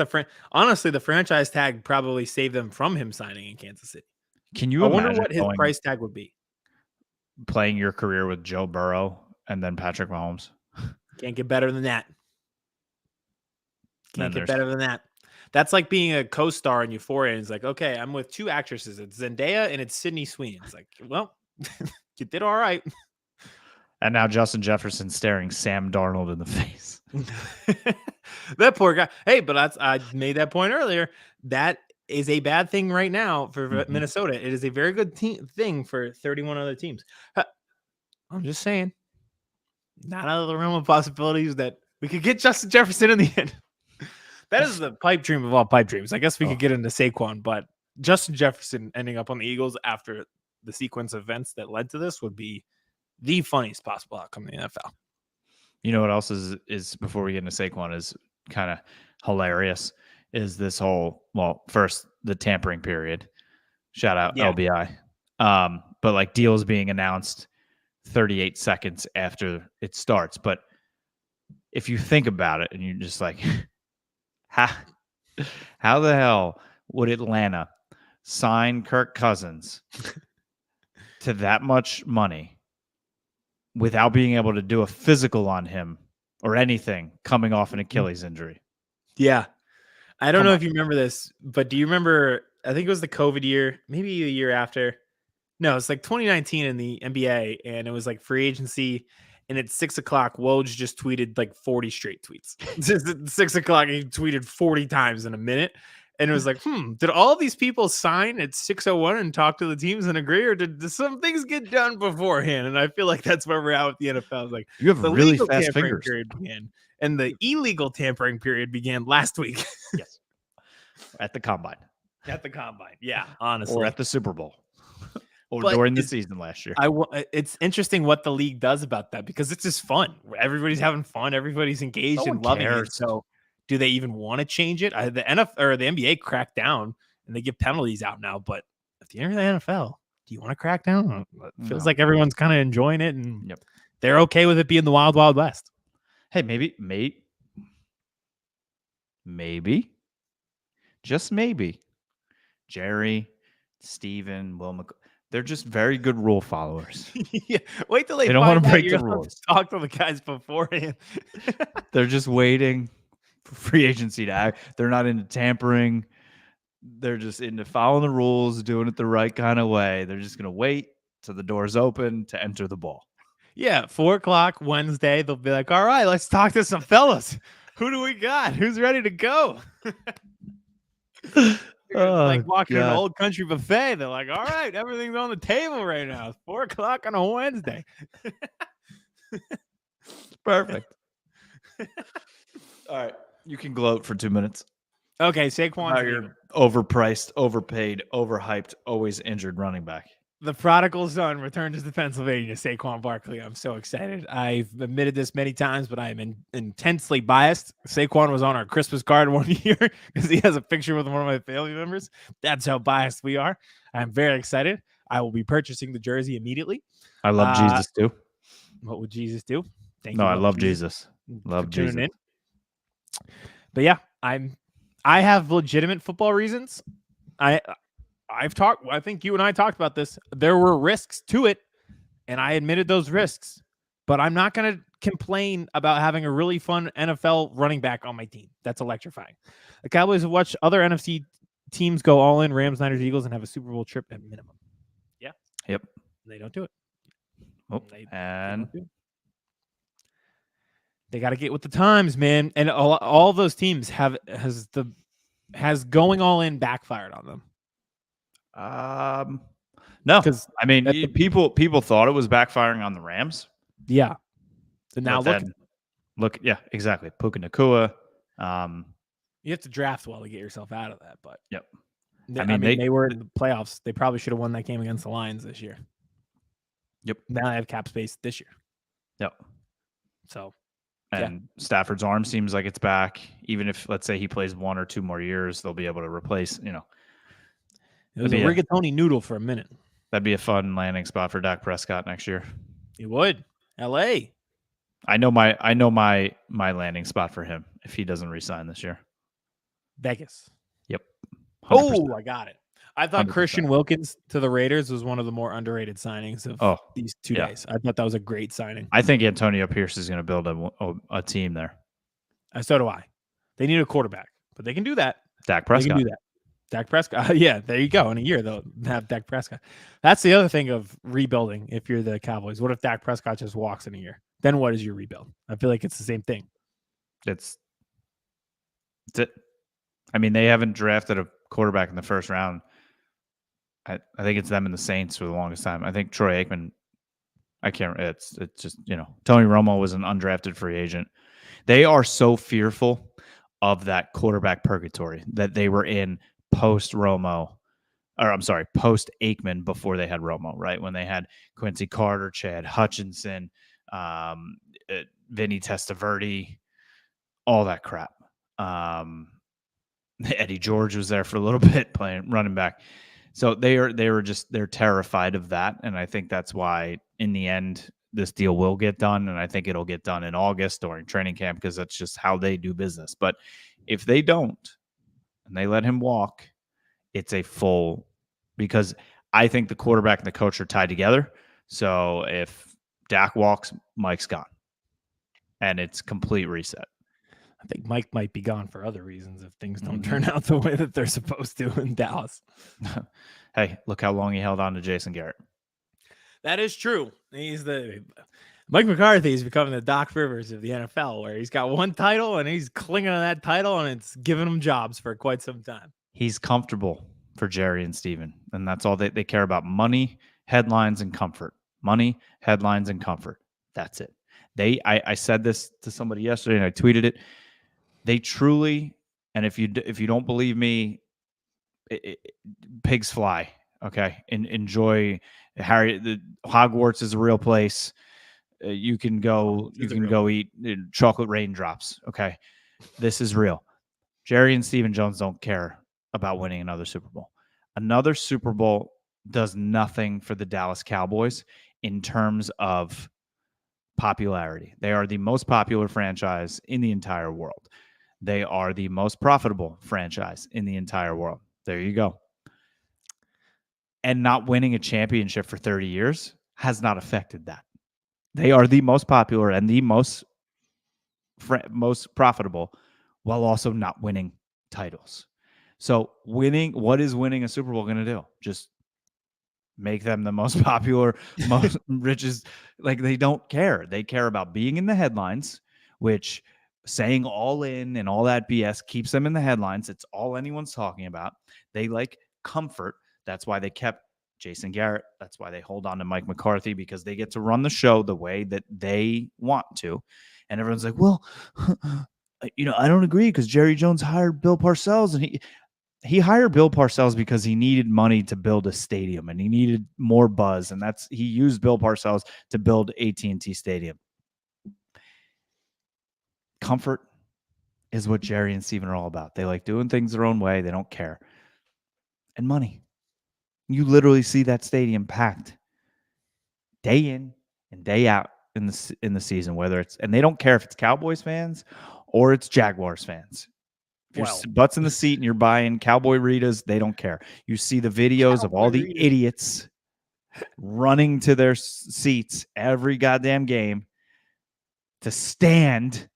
honestly, the franchise tag probably saved them from him signing in Kansas City. Can you imagine what his price tag would be? Playing your career with Joe Burrow and then Patrick Mahomes. Can't get better than that. Can't get better than that. That's like being a co-star in Euphoria. And it's like, okay, I'm with 2 actresses. It's Zendaya and it's Sydney Sweeney. It's like, well, you did all right. And now Justin Jefferson staring Sam Darnold in the face. That poor guy. Hey, but I made that point earlier. That is a bad thing right now for Minnesota. It is a very good thing for 31 other teams. I'm just saying, not out of the realm of possibilities that we could get Justin Jefferson in the end. That is the pipe dream of all pipe dreams. I guess we could get into Saquon, but Justin Jefferson ending up on the Eagles after the sequence of events that led to this would be the funniest possible outcome in the NFL. You know what else is before we get into Saquon is kind of hilarious is this whole, first the tampering period. Shout out LBI. But like deals being announced 38 seconds after it starts. But if you think about it and you're just like, how the hell would Atlanta sign Kirk Cousins to that much money without being able to do a physical on him or anything coming off an Achilles injury? Yeah. I don't know if you remember this, but do you remember, I think it was the COVID year, maybe a year after. No, it's like 2019 in the NBA, and it was like free agency, And at 6 o'clock, Woj just tweeted like 40 straight tweets. Just at 6 o'clock, he tweeted 40 times in a minute. And it was like, did all these people sign at 6:01 and talk to the teams and agree, or did some things get done beforehand? And I feel like that's where we're at with the NFL. It's like, you have the really legal fast tampering fingers. period began, and the illegal tampering period began last week. Yes. At the combine. At the combine. Yeah, honestly. Or at the Super Bowl. Or during the season last year. It's interesting what the league does about that, because it's just fun. Everybody's having fun. Everybody's engaged and loving it. So do they even want to change it? The NFL or the NBA cracked down and they give penalties out now. But at the end of the NFL, do you want to crack down? It feels like everyone's kind of enjoying it, and they're okay with it being the wild, wild west. Hey, maybe, just maybe, Jerry, Steven, Will McCoy, they're just very good rule followers. Yeah, wait till they don't want to break the rules. Talk to the guys beforehand. They're just waiting for free agency to act. They're not into tampering. They're just into following the rules, doing it the right kind of way. They're just going to wait till the door's open to enter the ball. Yeah, 4 o'clock Wednesday, they'll be like, all right, let's talk to some fellas. Who do we got? Who's ready to go? Like walking an old country buffet. They're like, all right, everything's on the table right now. It's 4 o'clock on a Wednesday. Perfect. All right. You can gloat for 2 minutes. Okay, Saquon. You're overpriced, overpaid, overhyped, always injured running back. The prodigal son returns to Pennsylvania, Saquon Barkely. I'm so excited. I've admitted this many times, but I am intensely biased. Saquon was on our Christmas card one year because he has a picture with one of my family members. That's how biased we are. I'm very excited. I will be purchasing the jersey immediately. I love Jesus too. What would Jesus do? Thank you. I love Jesus. Love Jesus. In. But yeah, I have legitimate football reasons. I think you and I talked about this. There were risks to it, and I admitted those risks. But I'm not going to complain about having a really fun NFL running back on my team. That's electrifying. The Cowboys have watched other NFC teams go all in, Rams, Niners, Eagles, and have a Super Bowl trip at minimum. Yeah. Yep. They don't do it. Oh, they got to get with the times, man. And all those teams has going all in backfired on them. No, because I mean, people thought it was backfiring on the Rams. Yeah. So now look, yeah, exactly. Puka Nacua. You have to draft well to get yourself out of that, but yep. I mean, they were in the playoffs. They probably should have won that game against the Lions this year. Yep. Now I have cap space this year. Yep. So, and Stafford's arm seems like it's back. Even if, let's say, he plays 1 or 2 more years, they'll be able to replace. It was a rigatoni noodle for a minute. That'd be a fun landing spot for Dak Prescott next year. It would. L.A. I know my landing spot for him if he doesn't resign this year. Vegas. Yep. 100%. Oh, I got it. I thought 100%. Christian Wilkins to the Raiders was one of the more underrated signings of these 2 days. I thought that was a great signing. I think Antonio Pierce is going to build a team there. So do I. They need a quarterback, but they can do that. Dak Prescott. They can do that. Dak Prescott. Yeah, there you go. In a year, they'll have Dak Prescott. That's the other thing of rebuilding if you're the Cowboys. What if Dak Prescott just walks in a year? Then what is your rebuild? I feel like it's the same thing. It's it. I mean, they haven't drafted a quarterback in the first round. I think it's them and the Saints for the longest time. I think Troy Aikman, it's just, Tony Romo was an undrafted free agent. They are so fearful of that quarterback purgatory that they were in post Aikman before they had Romo, right? When they had Quincy Carter, Chad Hutchinson, Vinny Testaverde, all that crap. Eddie George was there for a little bit playing running back. So they're terrified of that. And I think that's why in the end, this deal will get done. And I think it'll get done in August during training camp, because that's just how they do business. But if they don't, and they let him walk, it's a full, because I think the quarterback and the coach are tied together. So if Dak walks, Mike's gone. And it's complete reset. I think Mike might be gone for other reasons if things don't turn out the way that they're supposed to in Dallas. Hey, look how long he held on to Jason Garrett. That is true. Mike McCarthy is becoming the Doc Rivers of the NFL, where he's got one title and he's clinging on that title, and it's giving him jobs for quite some time. He's comfortable for Jerry and Steven, and that's all they care about: money, headlines, and comfort. Money, headlines, and comfort. That's it. I said this to somebody yesterday, and I tweeted it. They truly, and if you don't believe me, pigs fly. Okay, enjoy Harry. The Hogwarts is a real place. You can go eat chocolate raindrops. Okay, this is real. Jerry and Stephen Jones don't care about winning another Super Bowl. Another Super Bowl does nothing for the Dallas Cowboys in terms of popularity. They are the most popular franchise in the entire world. They are the most profitable franchise in the entire world. There you go. And not winning a championship for 30 years has not affected that. They are the most popular and the most profitable while also not winning titles. So what is winning a Super Bowl going to do? Just make them the most popular, most richest. Like, they don't care. They care about being in the headlines, which saying all in and all that BS keeps them in the headlines. It's all anyone's talking about. They like comfort. That's why they kept Jason Garrett. That's why they hold on to Mike McCarthy, because they get to run the show the way that they want to. And everyone's like, well, I don't agree because Jerry Jones hired Bill Parcells, and he hired Bill Parcells because he needed money to build a stadium and he needed more buzz. And he used Bill Parcells to build AT&T Stadium. Comfort is what Jerry and Steven are all about. They like doing things their own way. They don't care. And money. You literally see that stadium packed day in and day out in the season, and they don't care if it's Cowboys fans or it's Jaguars fans. If your butt's in the seat and you're buying Cowboy Ritas, they don't care. You see the videos of all the idiots running to their seats every goddamn game to stand.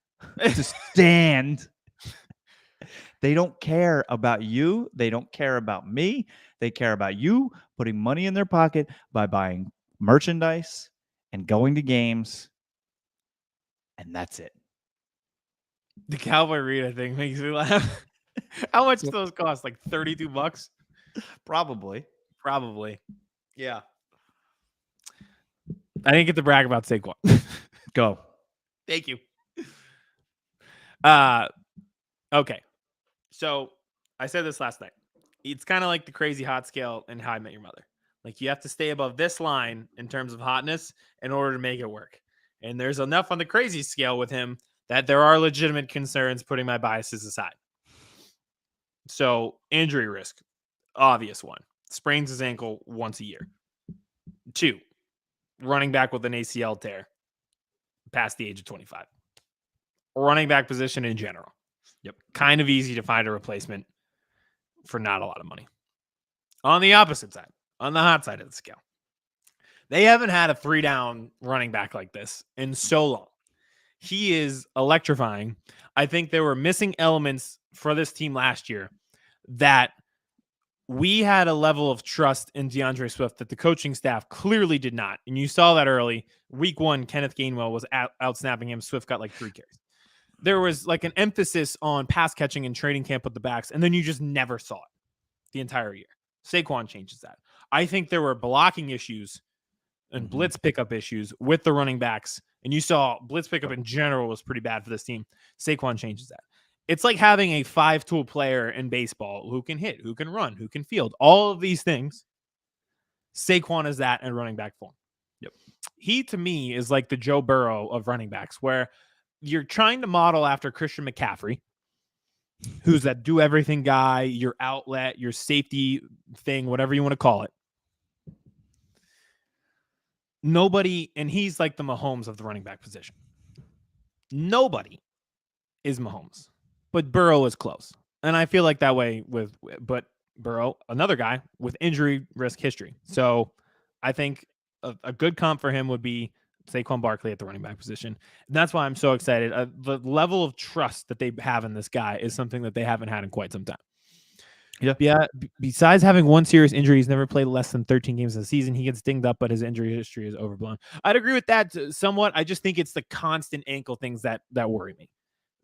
They don't care about you. They don't care about me. They care about you putting money in their pocket by buying merchandise and going to games. And that's it. The Cowboy Rita thing makes me laugh. How much do those cost? Like $32? Probably. Yeah. I didn't get to brag about Saquon. Go. Thank you. Okay. So I said this last night. It's kind of like the crazy hot scale in How I Met Your Mother. Like, you have to stay above this line in terms of hotness in order to make it work. And there's enough on the crazy scale with him that there are legitimate concerns, putting my biases aside. So, injury risk, obvious one. Sprains his ankle once a year. 2, running back with an ACL tear past the age of 25. Running back position in general. Yep. Kind of easy to find a replacement for not a lot of money. On the opposite side, on the hot side of the scale, they haven't had a 3-down running back like this in so long. He is electrifying. I think there were missing elements for this team last year that we had a level of trust in DeAndre Swift that the coaching staff clearly did not. And you saw that early. Week 1, Kenneth Gainwell was out snapping him. Swift got like 3 carries. There was like an emphasis on pass catching and training camp with the backs, and then you just never saw it the entire year. Saquon changes that. I think there were blocking issues and blitz pickup issues with the running backs, and you saw blitz pickup in general was pretty bad for this team. Saquon changes that. It's like having a 5-tool player in baseball who can hit, who can run, who can field. All of these things, Saquon is that in running back form. Yep. He, to me, is like the Joe Burrow of running backs, where you're trying to model after Christian McCaffrey, who's that do-everything guy, your outlet, your safety thing, whatever you want to call it. Nobody, and he's like the Mahomes of the running back position. Nobody is Mahomes, but Burrow is close. And I feel like that way but Burrow, another guy with injury risk history. So I think a good comp for him would be Saquon Barkely at the running back position. And that's why I'm so excited. The level of trust that they have in this guy is something that they haven't had in quite some time. Yeah. Besides having one serious injury, he's never played less than 13 games in a season. He gets dinged up, but his injury history is overblown. I'd agree with that somewhat. I just think it's the constant ankle things that worry me,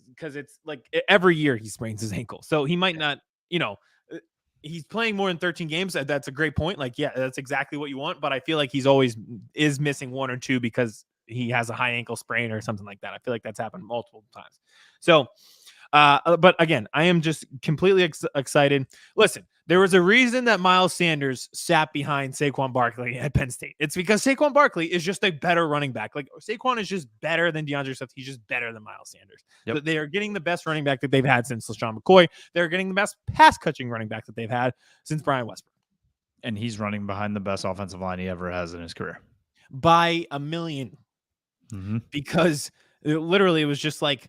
because it's like every year he sprains his ankle. So he might not, he's playing more than 13 games. That's a great point. Like, yeah, that's exactly what you want. But I feel like he's always is missing one or two because he has a high ankle sprain or something like that. I feel like that's happened multiple times. So, but again, I am just completely excited. Listen, there was a reason that Miles Sanders sat behind Saquon Barkley at Penn State. It's because Saquon Barkley is just a better running back. Like, Saquon is just better than DeAndre Swift. He's just better than Miles Sanders. Yep. They are getting the best running back that they've had since LaShawn McCoy. They're getting the best pass catching running back that they've had since Brian Westbrook. And he's running behind the best offensive line he ever has in his career. By a million. Mm-hmm. Because it was just like,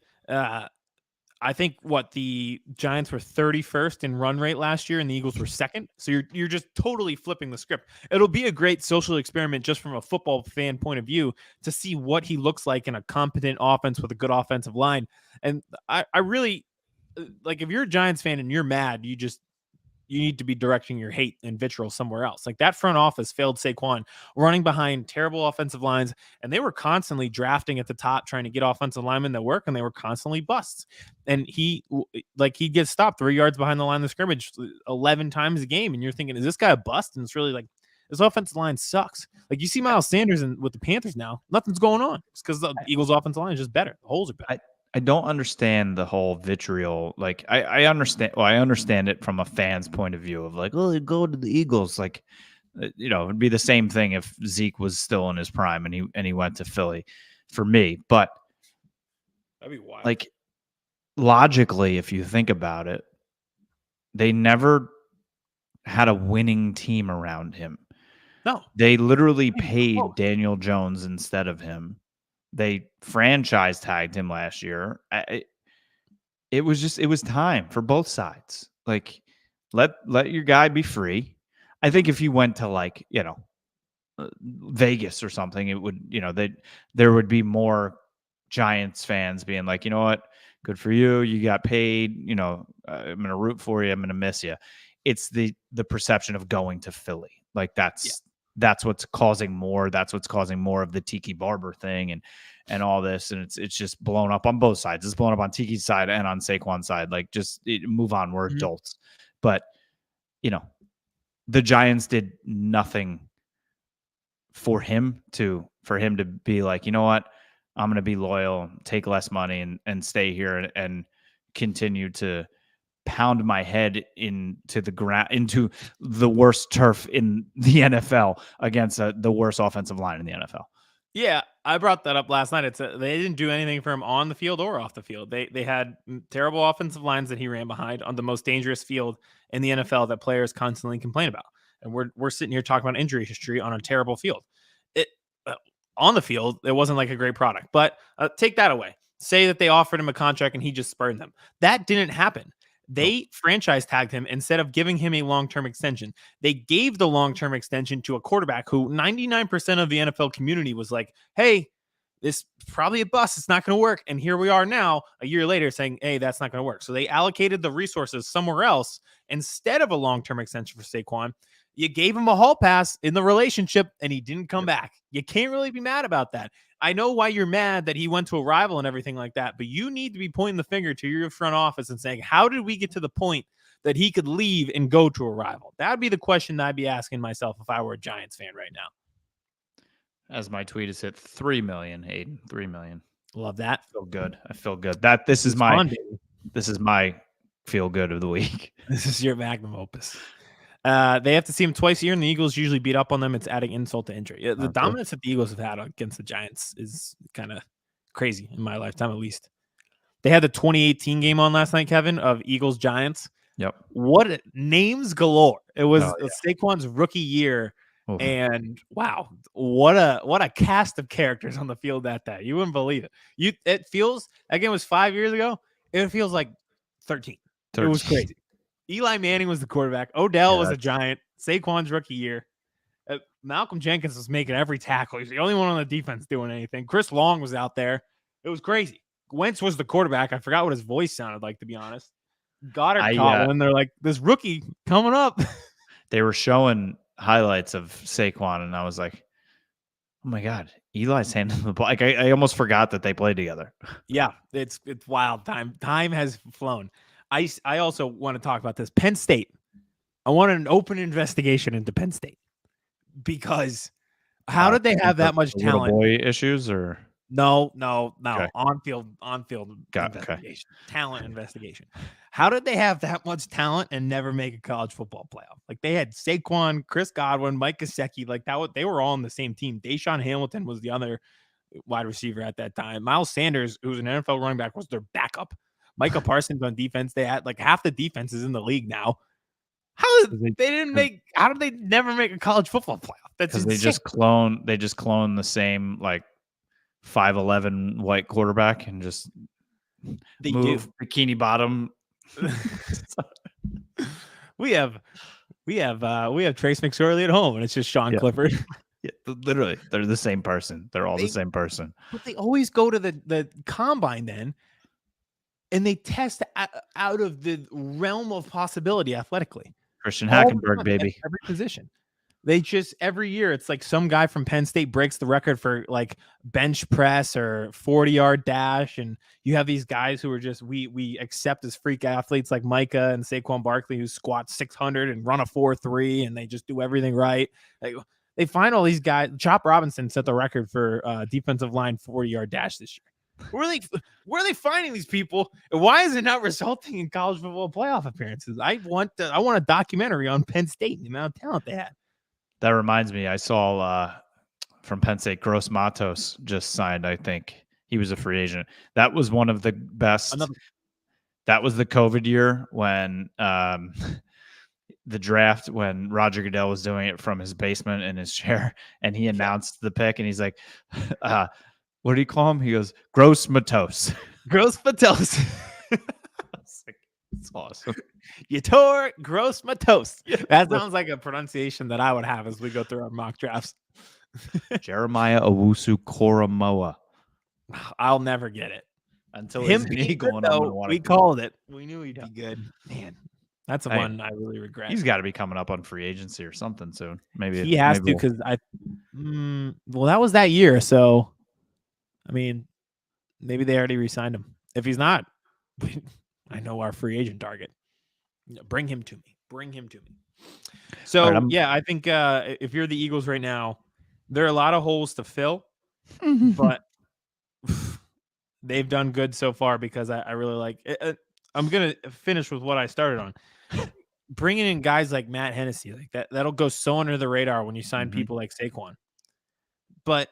I think the Giants were 31st in run rate last year and the Eagles were second. So you're just totally flipping the script. It'll be a great social experiment just from a football fan point of view to see what he looks like in a competent offense with a good offensive line. And I really like, if you're a Giants fan and you're mad, you need to be directing your hate and vitriol somewhere else. Like, that front office failed Saquon running behind terrible offensive lines, and they were constantly drafting at the top, trying to get offensive linemen that work, and they were constantly busts. And he'd get stopped 3 yards behind the line of scrimmage 11 times a game. And you're thinking, is this guy a bust? And it's really like, this offensive line sucks. Like, you see Miles Sanders with the Panthers now, nothing's going on. It's because the Eagles offensive line is just better. The holes are better. I don't understand the whole vitriol. Like, I understand. Well, I understand it from a fan's point of view of like, oh, go to the Eagles. Like, it'd be the same thing if Zeke was still in his prime and he went to Philly, for me. But that'd be wild. Like, logically, if you think about it, they never had a winning team around him. No, they literally paid Daniel Jones instead of him. They franchise tagged him last year. It was time for both sides. Like, let your guy be free. I think if you went to, like, Vegas or something, it would, there would be more Giants fans being like, you know what, good for you. You got paid. I'm going to root for you. I'm going to miss you. It's the perception of going to Philly. Like, that's what's causing more. That's what's causing more of the Tiki Barber thing and all this. And it's just blown up on both sides. It's blown up on Tiki's side and on Saquon's side. Like, just move on. We're adults. But, the Giants did nothing for him to be like, you know what, I'm going to be loyal, take less money and stay here and continue to pound my head into the ground, into the worst turf in the NFL against the worst offensive line in the NFL. Yeah, I brought that up last night. They didn't do anything for him on the field or off the field. They had terrible offensive lines that he ran behind on the most dangerous field in the NFL that players constantly complain about. And we're sitting here talking about injury history on a terrible field. On the field, it wasn't like a great product. But take that away. Say that they offered him a contract and he just spurned them. That didn't happen. They franchise tagged him instead of giving him a long-term extension. They gave the long-term extension to a quarterback who 99% of the NFL community was like, hey, this is probably a bust. It's not going to work. And here we are now, a year later, saying, hey, that's not going to work. So they allocated the resources somewhere else instead of a long-term extension for Saquon. You gave him a hall pass in the relationship and he didn't come back. You can't really be mad about that. I know why you're mad that he went to a rival and everything like that, but you need to be pointing the finger to your front office and saying, how did we get to the point that he could leave and go to a rival? That would be the question that I'd be asking myself if I were a Giants fan right now. As my tweet is hit 3 million, Aidan, 3 million. Love that. I feel good. This is my feel good of the week. This is your magnum opus. They have to see him twice a year, and the Eagles usually beat up on them. It's adding insult to injury. The dominance that the Eagles have had against the Giants is kind of crazy in my lifetime, at least. They had the 2018 game on last night, Kevin, of Eagles-Giants. Yep. What names galore. It was Saquon's rookie year, and wow, what a cast of characters on the field that day. You wouldn't believe it. It feels, that game was 5 years ago. It feels like 13. It was crazy. Eli Manning was the quarterback. Odell was a Giant. Saquon's rookie year. Malcolm Jenkins was making every tackle. He's the only one on the defense doing anything. Chris Long was out there. It was crazy. Wentz was the quarterback. I forgot what his voice sounded like, to be honest. Goddard caught when they're like, this rookie coming up. They were showing highlights of Saquon, and I was like, oh my God, Eli's handling the ball. Like I almost forgot that they played together. Yeah, it's wild. Time has flown. I also want to talk about this. Penn State. I want an open investigation into Penn State because how did they have that much talent? Boy issues or no. Okay. On-field investigation, talent investigation. How did they have that much talent and never make a college football playoff? Like they had Saquon, Chris Godwin, Mike Gesicki, like that. They were all on the same team. Deshaun Hamilton was the other wide receiver at that time. Miles Sanders, who was an NFL running back, was their backup. Micah Parsons on defense. They had like half the defenses in the league now. How did they never make a college football playoff? That's because they just clone the same like 5'11" white quarterback and just move bikini bottom. we have Trace McSorley at home, and it's just Sean Clifford. Yeah, literally, they're the same person. They're all the same person. But they always go to the combine then, and they test out of the realm of possibility athletically. Christian Hackenberg, baby. Every position. They just every year it's like some guy from Penn State breaks the record for like bench press or 40-yard dash, and you have these guys who are just we accept as freak athletes like Micah and Saquon Barkley who squat 600 and run a 4.3 and they just do everything right. Like, they find all these guys. Chop Robinson set the record for defensive line 40-yard dash this year. Where are they finding these people? And why is it not resulting in college football playoff appearances? I want a documentary on Penn State and the amount of talent they had. That reminds me, I saw from Penn State, Gross Matos just signed. I think he was a free agent. That was one of the best. That was the COVID year when the draft, when Roger Goodell was doing it from his basement in his chair, and he announced the pick, and he's like, what do you call him? He goes, Gross Matos. Gross Matos. It's awesome. Yator Gross Matos. That sounds like a pronunciation that I would have as we go through our mock drafts. Jeremiah Owusu Koromoa. I'll never get it. Until he's an Eagle. Though, we called it. We knew he'd be good. Man, that's the one I really regret. He's got to be coming up on free agency or something soon. Maybe he has to, because well, that was that year. So, I mean, maybe they already re-signed him. If he's not, I know our free agent target. Bring him to me. So, right, I think if you're the Eagles right now, there are a lot of holes to fill, but they've done good so far because I really like it. I'm going to finish with what I started on. Bringing in guys like Matt Hennessy, like that'll go so under the radar when you sign people like Saquon. But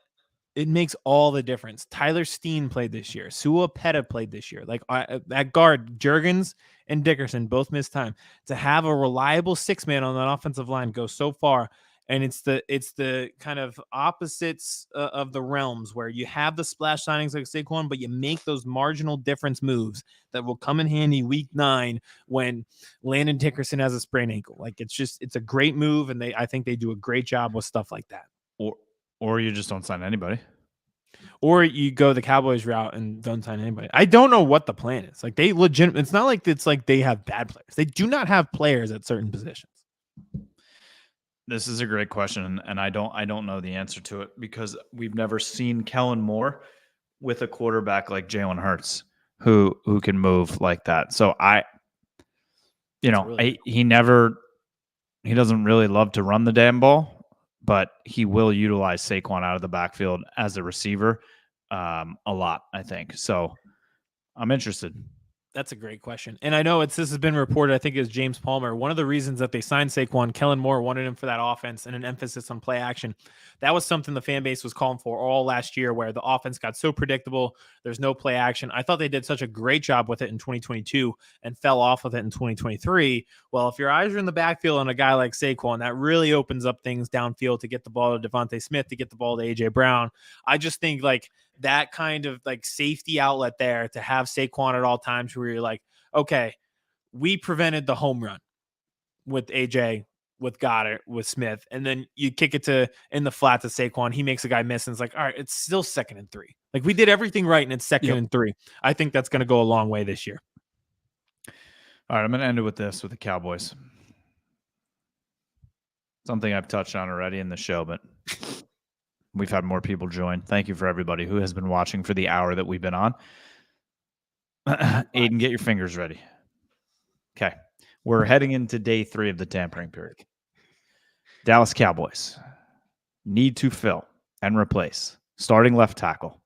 it makes all the difference. Tyler Steen played this year. Sua Peta played this year. Like at guard, Juergens and Dickerson both missed time. To have a reliable six-man on that offensive line go so far, and it's the kind of opposites of the realms where you have the splash signings like Saquon, but you make those marginal difference moves that will come in handy week 9 when Landon Dickerson has a sprained ankle. Like it's a great move, and I think they do a great job with stuff like that. Or you just don't sign anybody. Or you go the Cowboys route and don't sign anybody. I don't know what the plan is. Like it's not like it's like they have bad players. They do not have players at certain positions. This is a great question, and I don't know the answer to it because we've never seen Kellen Moore with a quarterback like Jalen Hurts who can move like that. So he doesn't really love to run the damn ball, but he will utilize Saquon out of the backfield as a receiver a lot, I think. So I'm interested. That's a great question. And I know this has been reported, I think, as James Palmer. One of the reasons that they signed Saquon, Kellen Moore wanted him for that offense and an emphasis on play action. That was something the fan base was calling for all last year, where the offense got so predictable. There's no play action. I thought they did such a great job with it in 2022 and fell off with it in 2023. Well, if your eyes are in the backfield on a guy like Saquon, that really opens up things downfield to get the ball to Devontae Smith, to get the ball to A.J. Brown. I just think like that kind of like safety outlet there to have Saquon at all times where you're like, okay, we prevented the home run with AJ, with Goddard, with Smith, and then you kick it to in the flat to Saquon. He makes a guy miss, and it's like, all right, it's still 2nd and 3. Like we did everything right, and it's 2nd and 3. I think that's going to go a long way this year. All right, I'm going to end it with this, with the Cowboys. Something I've touched on already in the show, but we've had more people join. Thank you for everybody who has been watching for the hour that we've been on. Aidan, get your fingers ready. Okay. We're heading into day 3 of the tampering period. Dallas Cowboys need to fill and replace starting left tackle,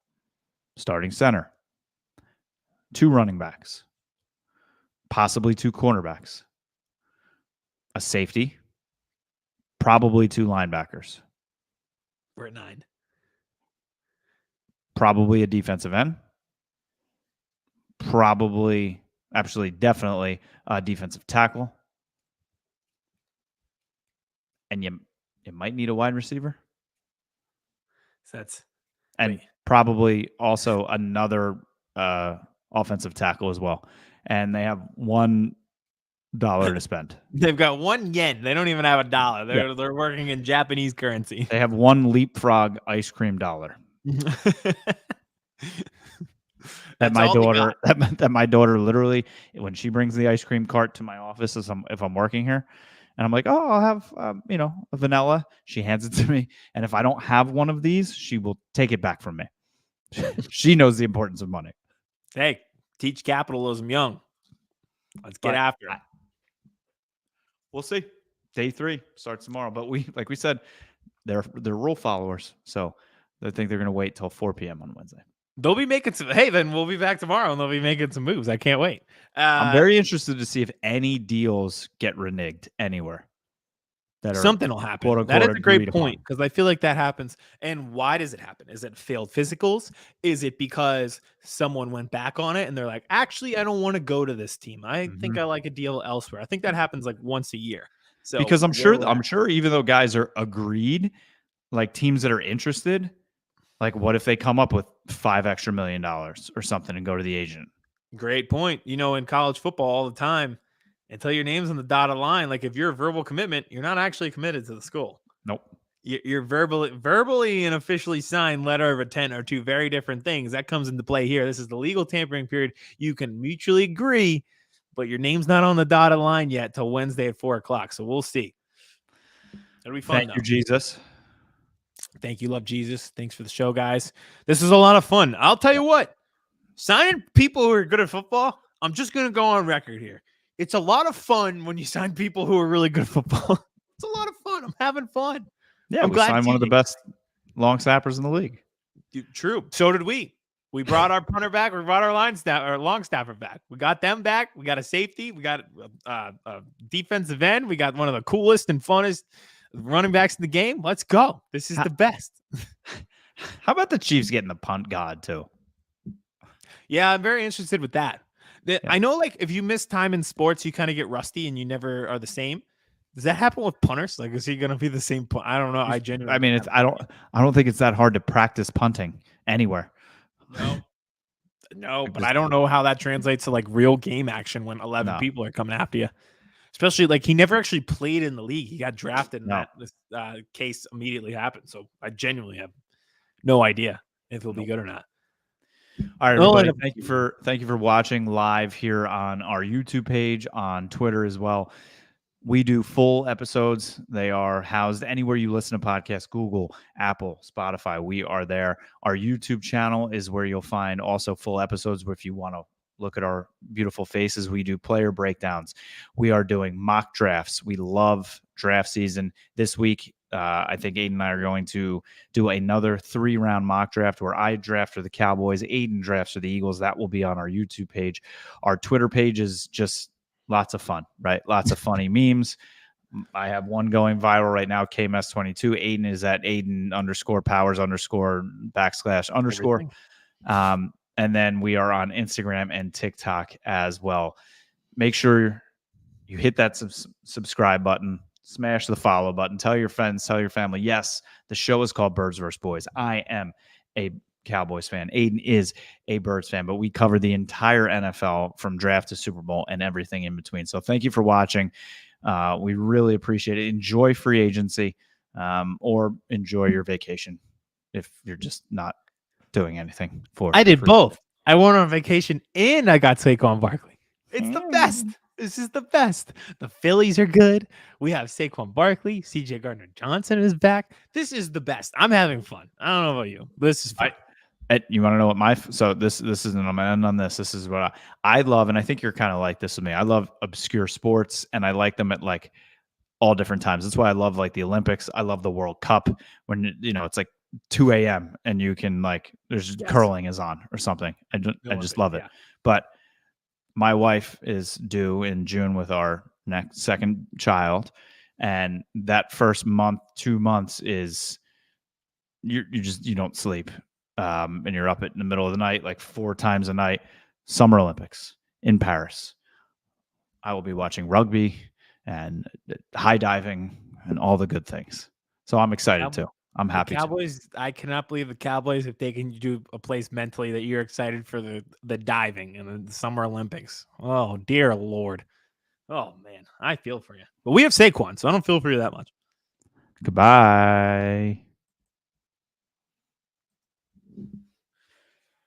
starting center, 2 running backs, possibly 2 cornerbacks, a safety, probably 2 linebackers. We're at 9. Probably a defensive end. Probably, actually, definitely a defensive tackle. And you might need a wide receiver. So that's probably also another offensive tackle as well. And they have $1 to spend. They've got 1 yen. They don't even have $1. They're working in Japanese currency. They have 1 leapfrog ice cream dollar. that my daughter literally, when she brings the ice cream cart to my office if I'm working here, and I'm like, oh, I'll have a vanilla. She hands it to me, and if I don't have one of these, she will take it back from me. She knows the importance of money. Hey, teach capitalism young. Let's get after it. We'll see. Day 3 starts tomorrow, but like we said, they're rule followers, so they think they're going to wait till 4 p.m. on Wednesday. They'll be making some. Hey, then we'll be back tomorrow, and they'll be making some moves. I can't wait. I'm very interested to see if any deals get reneged anywhere. Something will happen. That is a great point, because I feel like that happens. And why does it happen? Is it failed physicals? Is it because someone went back on it and they're like, actually, I don't want to go to this team. I think I like a deal elsewhere. I think that happens like once a year. So because I'm sure even though guys are agreed, like teams that are interested, like what if they come up with $5 extra million or something and go to the agent? Great point. In college football all the time, until your name's on the dotted line, like if you're a verbal commitment, you're not actually committed to the school. Nope. You're verbally and officially signed letter of intent are 2 very different things. That comes into play here. This is the legal tampering period. You can mutually agree, but your name's not on the dotted line yet till Wednesday at 4:00. So we'll see. It'll be fun. Thank you, Jesus. Thank you, love Jesus. Thanks for the show, guys. This is a lot of fun. I'll tell you what, signing people who are good at football, I'm just going to go on record here. It's a lot of fun when you sign people who are really good at football. It's a lot of fun. I'm having fun. Yeah, we signed one of the best long snappers in the league. True. So did we. We brought our punter back. We brought our long snapper back. We got them back. We got a safety. We got a defensive end. We got one of the coolest and funnest running backs in the game. Let's go. This is the best. How about the Chiefs getting the punt god too? Yeah, I'm very interested with that. I know, like, if you miss time in sports, you kind of get rusty and you never are the same. Does that happen with punters? Like, is he going to be the same? I don't know. I don't think it's that hard to practice punting anywhere. No, but I don't know how that translates to like real game action when 11 people are coming after you. Especially like he never actually played in the league. He got drafted and this case immediately happened. So I genuinely have no idea if he'll be good or not. All right, everybody. Thank you for watching live here on our YouTube page, on Twitter as well. We do full episodes. They are housed anywhere you listen to podcasts, Google, Apple, Spotify. We are there. Our YouTube channel is where you'll find also full episodes where if you want to look at our beautiful faces, we do player breakdowns. We are doing mock drafts. We love draft season. This week, I think Aidan and I are going to do another 3-round mock draft where I draft for the Cowboys, Aidan drafts for the Eagles. That will be on our YouTube page. Our Twitter page is just lots of fun, right? Lots of funny memes. I have one going viral right now, Kmess22. Aidan is at Aidan_powers__. And then we are on Instagram and TikTok as well. Make sure you hit that subscribe button, smash the follow button, tell your friends, tell your family. Yes, the show is called Birds vs. Boys. I am a Cowboys fan. Aidan is a Birds fan, but we cover the entire NFL from draft to Super Bowl and everything in between. So thank you for watching. We really appreciate it. Enjoy free agency or enjoy your vacation if you're just not doing anything for. I did both. I went on vacation and I got Saquon Barkely. It's the best. This is the best. The Phillies are good. We have Saquon Barkley. CJ Gardner-Johnson is back. This is the best. I'm having fun. I don't know about you. This is fun. You want to know what so this isn't, I'm gonna end on this. This is what I love, and I think you're kind of like this with me. I love obscure sports, and I like them at like all different times. That's why I love like the Olympics. I love the World Cup when it's like 2 a.m. and you can like there's curling is on or something. I just love it. But my wife is due in June with our second child, and that first month, 2 months is you don't sleep, and you're up in the middle of the night like 4 times a night. Summer Olympics in Paris. I will be watching rugby and high diving and all the good things. So I'm excited too. I'm happy. Cowboys. I cannot believe the Cowboys, if they can do a place mentally, that you're excited for the diving and the Summer Olympics. Oh dear Lord. Oh man, I feel for you. But we have Saquon, so I don't feel for you that much. Goodbye.